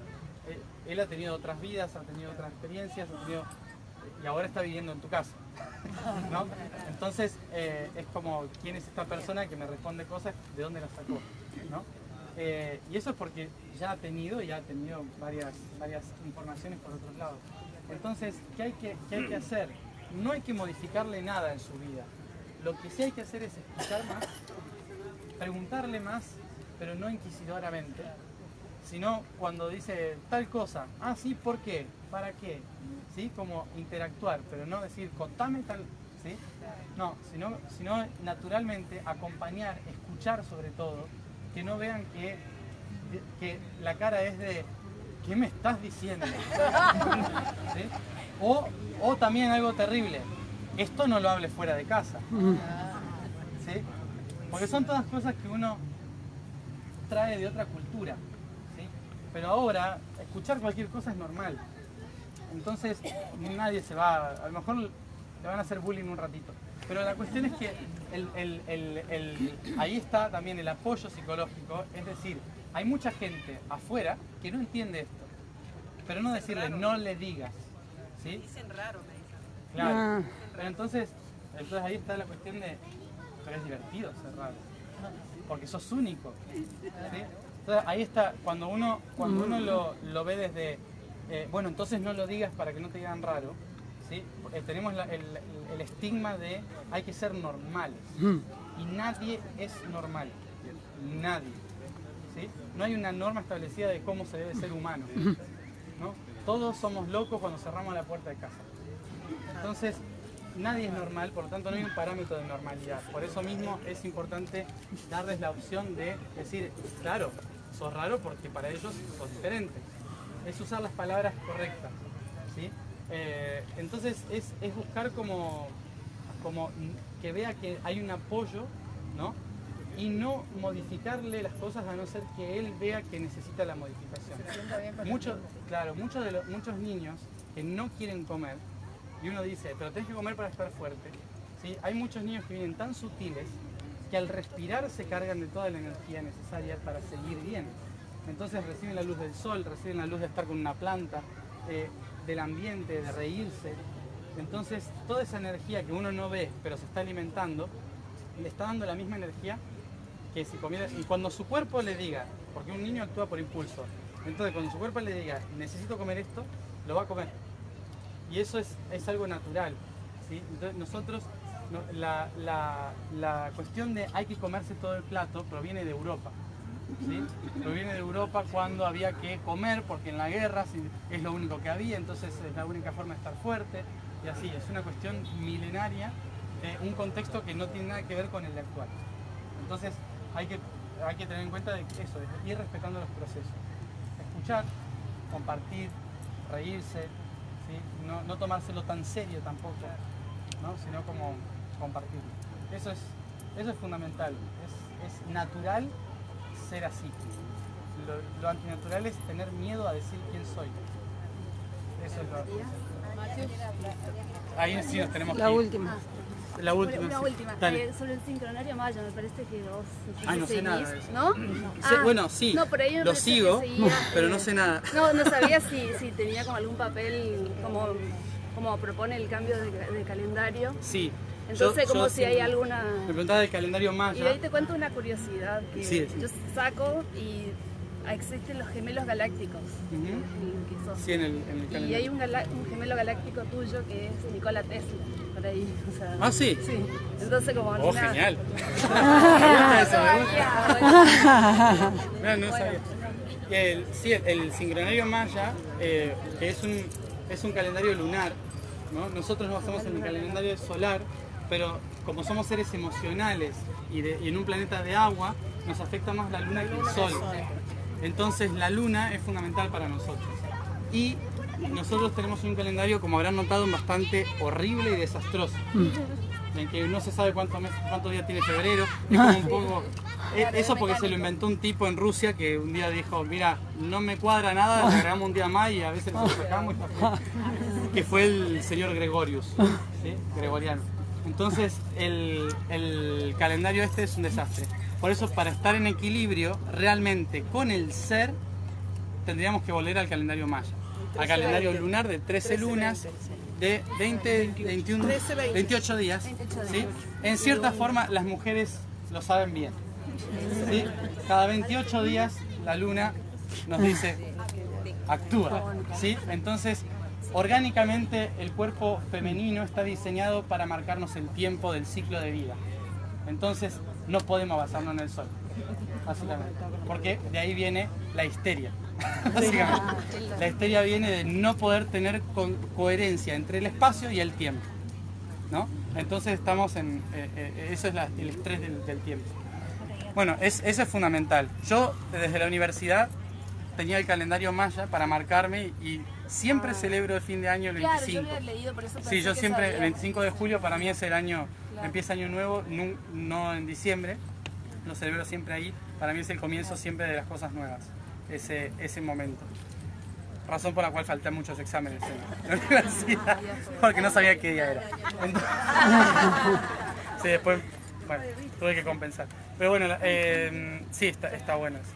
Él ha tenido otras vidas, ha tenido otras experiencias, y ahora está viviendo en tu casa, ¿no? Entonces es como, ¿quién es esta persona que me responde cosas? ¿De dónde las sacó? ¿No? Y eso es porque ya ha tenido varias informaciones por otros lados. Entonces, ¿qué hay que hacer? No hay que modificarle nada en su vida. Lo que sí hay que hacer es escuchar más, preguntarle más, pero no inquisidoramente, sino cuando dice tal cosa, ah, sí, ¿por qué? ¿Para qué? ¿Sí? Como interactuar, pero no decir, contame tal, ¿sí? No, sino naturalmente acompañar, escuchar sobre todo, que no vean que la cara es de, ¿qué me estás diciendo? ¿Sí? O también algo terrible, esto no lo hables fuera de casa. ¿Sí? Porque son todas cosas que uno trae de otra cultura. ¿Sí? Pero ahora, escuchar cualquier cosa es normal. Entonces, nadie se va, a lo mejor le van a hacer bullying un ratito. Pero la cuestión es que ahí está también el apoyo psicológico, es decir, hay mucha gente afuera que no entiende esto. Pero no decirle, no le digas. ¿Sí? Dicen raro, me dicen. Claro. Pero entonces ahí está la cuestión de, pero es divertido ser raro. Porque sos único. ¿Sí? Entonces ahí está, cuando uno lo ve desde, bueno, entonces no lo digas para que no te digan raro. ¿Sí? Tenemos el estigma de hay que ser normales. Y nadie es normal. Nadie. ¿Sí? No hay una norma establecida de cómo se debe ser humano. ¿No? Todos somos locos cuando cerramos la puerta de casa. Entonces, nadie es normal, por lo tanto no hay un parámetro de normalidad. Por eso mismo es importante darles la opción de decir, claro, sos raro porque para ellos sos diferente. Es usar las palabras correctas. ¿Sí? Entonces es buscar como que vea que hay un apoyo, ¿no? Y no modificarle las cosas a no ser que él vea que necesita la modificación. Muchos niños que no quieren comer, y uno dice, pero tenés que comer para estar fuerte. ¿Sí? Hay muchos niños que vienen tan sutiles que al respirar se cargan de toda la energía necesaria para seguir bien. Entonces reciben la luz del sol, reciben la luz de estar con una planta, del ambiente, de reírse. Entonces toda esa energía que uno no ve pero se está alimentando, le está dando la misma energía que si comiera. Y cuando su cuerpo le diga, porque un niño actúa por impulso, entonces cuando su cuerpo le diga, necesito comer esto, lo va a comer. Y eso es algo natural. ¿Sí? Entonces nosotros, la cuestión de hay que comerse todo el plato proviene de Europa. ¿Sí? Proviene de Europa cuando había que comer, porque en la guerra es lo único que había, entonces es la única forma de estar fuerte, y así, es una cuestión milenaria, un contexto que no tiene nada que ver con el de actual. Entonces hay que tener en cuenta de que eso, es ir respetando los procesos. Escuchar, compartir, reírse, ¿sí? No tomárselo tan serio tampoco, ¿no? Sino como compartirlo. Eso es fundamental, es natural ser así. Lo antinatural es tener miedo a decir quién soy. Eso es lo... Ahí sí nos tenemos la última. La última. Una sí. última. Sobre el sincronario maya, me parece que vos no sé nada de eso. ¿No? Bueno, sí, no, por ahí lo sigo, pero no sé nada. No sabía si tenía como algún papel, como propone el cambio de calendario. Sí. Entonces, como si hay alguna... Me preguntaba del calendario maya. Y ahí te cuento una curiosidad que sí. Yo saco y existen los gemelos galácticos. Sí, en el calendario. Y hay un gemelo galáctico tuyo que es Nikola Tesla, por ahí. O sea, ¿ah, sí? Sí. Entonces, como... genial. Me gusta eso, no sabía. Sí, el sincronario maya, que es un calendario lunar, ¿no? Nosotros nos basamos en el calendario solar, pero como somos seres emocionales y en un planeta de agua, nos afecta más la luna que el sol. Entonces la luna es fundamental para nosotros. Y nosotros tenemos un calendario, como habrán notado, bastante horrible y desastroso. En que no se sabe cuántos días tiene febrero. Es como un poco... Eso porque se lo inventó un tipo en Rusia que un día dijo, mira, no me cuadra nada, le agregamos un día más y a veces lo sacamos. Que fue el señor Gregorius, ¿sí? Gregoriano. Entonces el calendario este es un desastre. Por eso, para estar en equilibrio realmente con el ser, tendríamos que volver al calendario maya. Al calendario lunar de 13 lunas, de 28 días. ¿Sí? En cierta forma las mujeres lo saben bien. ¿Sí? Cada 28 días la luna nos dice, actúa. ¿Sí? Entonces, orgánicamente el cuerpo femenino está diseñado para marcarnos el tiempo del ciclo de vida. Entonces no podemos basarnos en el sol, básicamente, porque de ahí viene la histeria. Básicamente, la histeria viene de no poder tener coherencia entre el espacio y el tiempo, ¿no? Entonces estamos en... eso es el estrés del tiempo. Bueno, eso es fundamental. Yo desde la universidad tenía el calendario maya para marcarme y siempre celebro el fin de año el 25. Claro, yo lo había leído, por eso pensé sí, yo que siempre, sabía. el 25 de julio para mí es el año, Claro. empieza año nuevo, no en diciembre, lo celebro siempre ahí, para mí es el comienzo siempre de las cosas nuevas, ese momento. Razón por la cual falté a muchos exámenes en la universidad, porque no sabía qué día era. Entonces, sí, después, bueno, tuve que compensar. Pero bueno, sí, está bueno eso.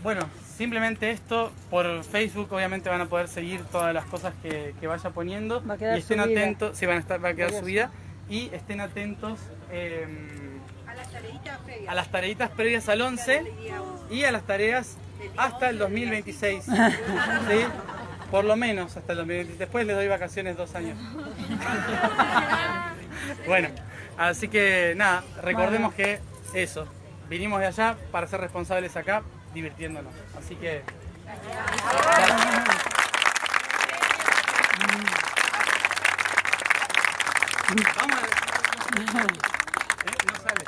Bueno, simplemente esto, por Facebook obviamente van a poder seguir todas las cosas que vaya poniendo. Va a quedar y estén subida. atentos, sí, va a quedar subida. Y estén atentos a las tareitas previas al 11 y a las tareas hasta el 2026. ¿Sí? Por lo menos hasta el 2026. Después les doy vacaciones 2 años. Bueno, así que nada, recordemos que eso, vinimos de allá para ser responsables acá, divirtiéndonos. Así que... Vamos a... no sale.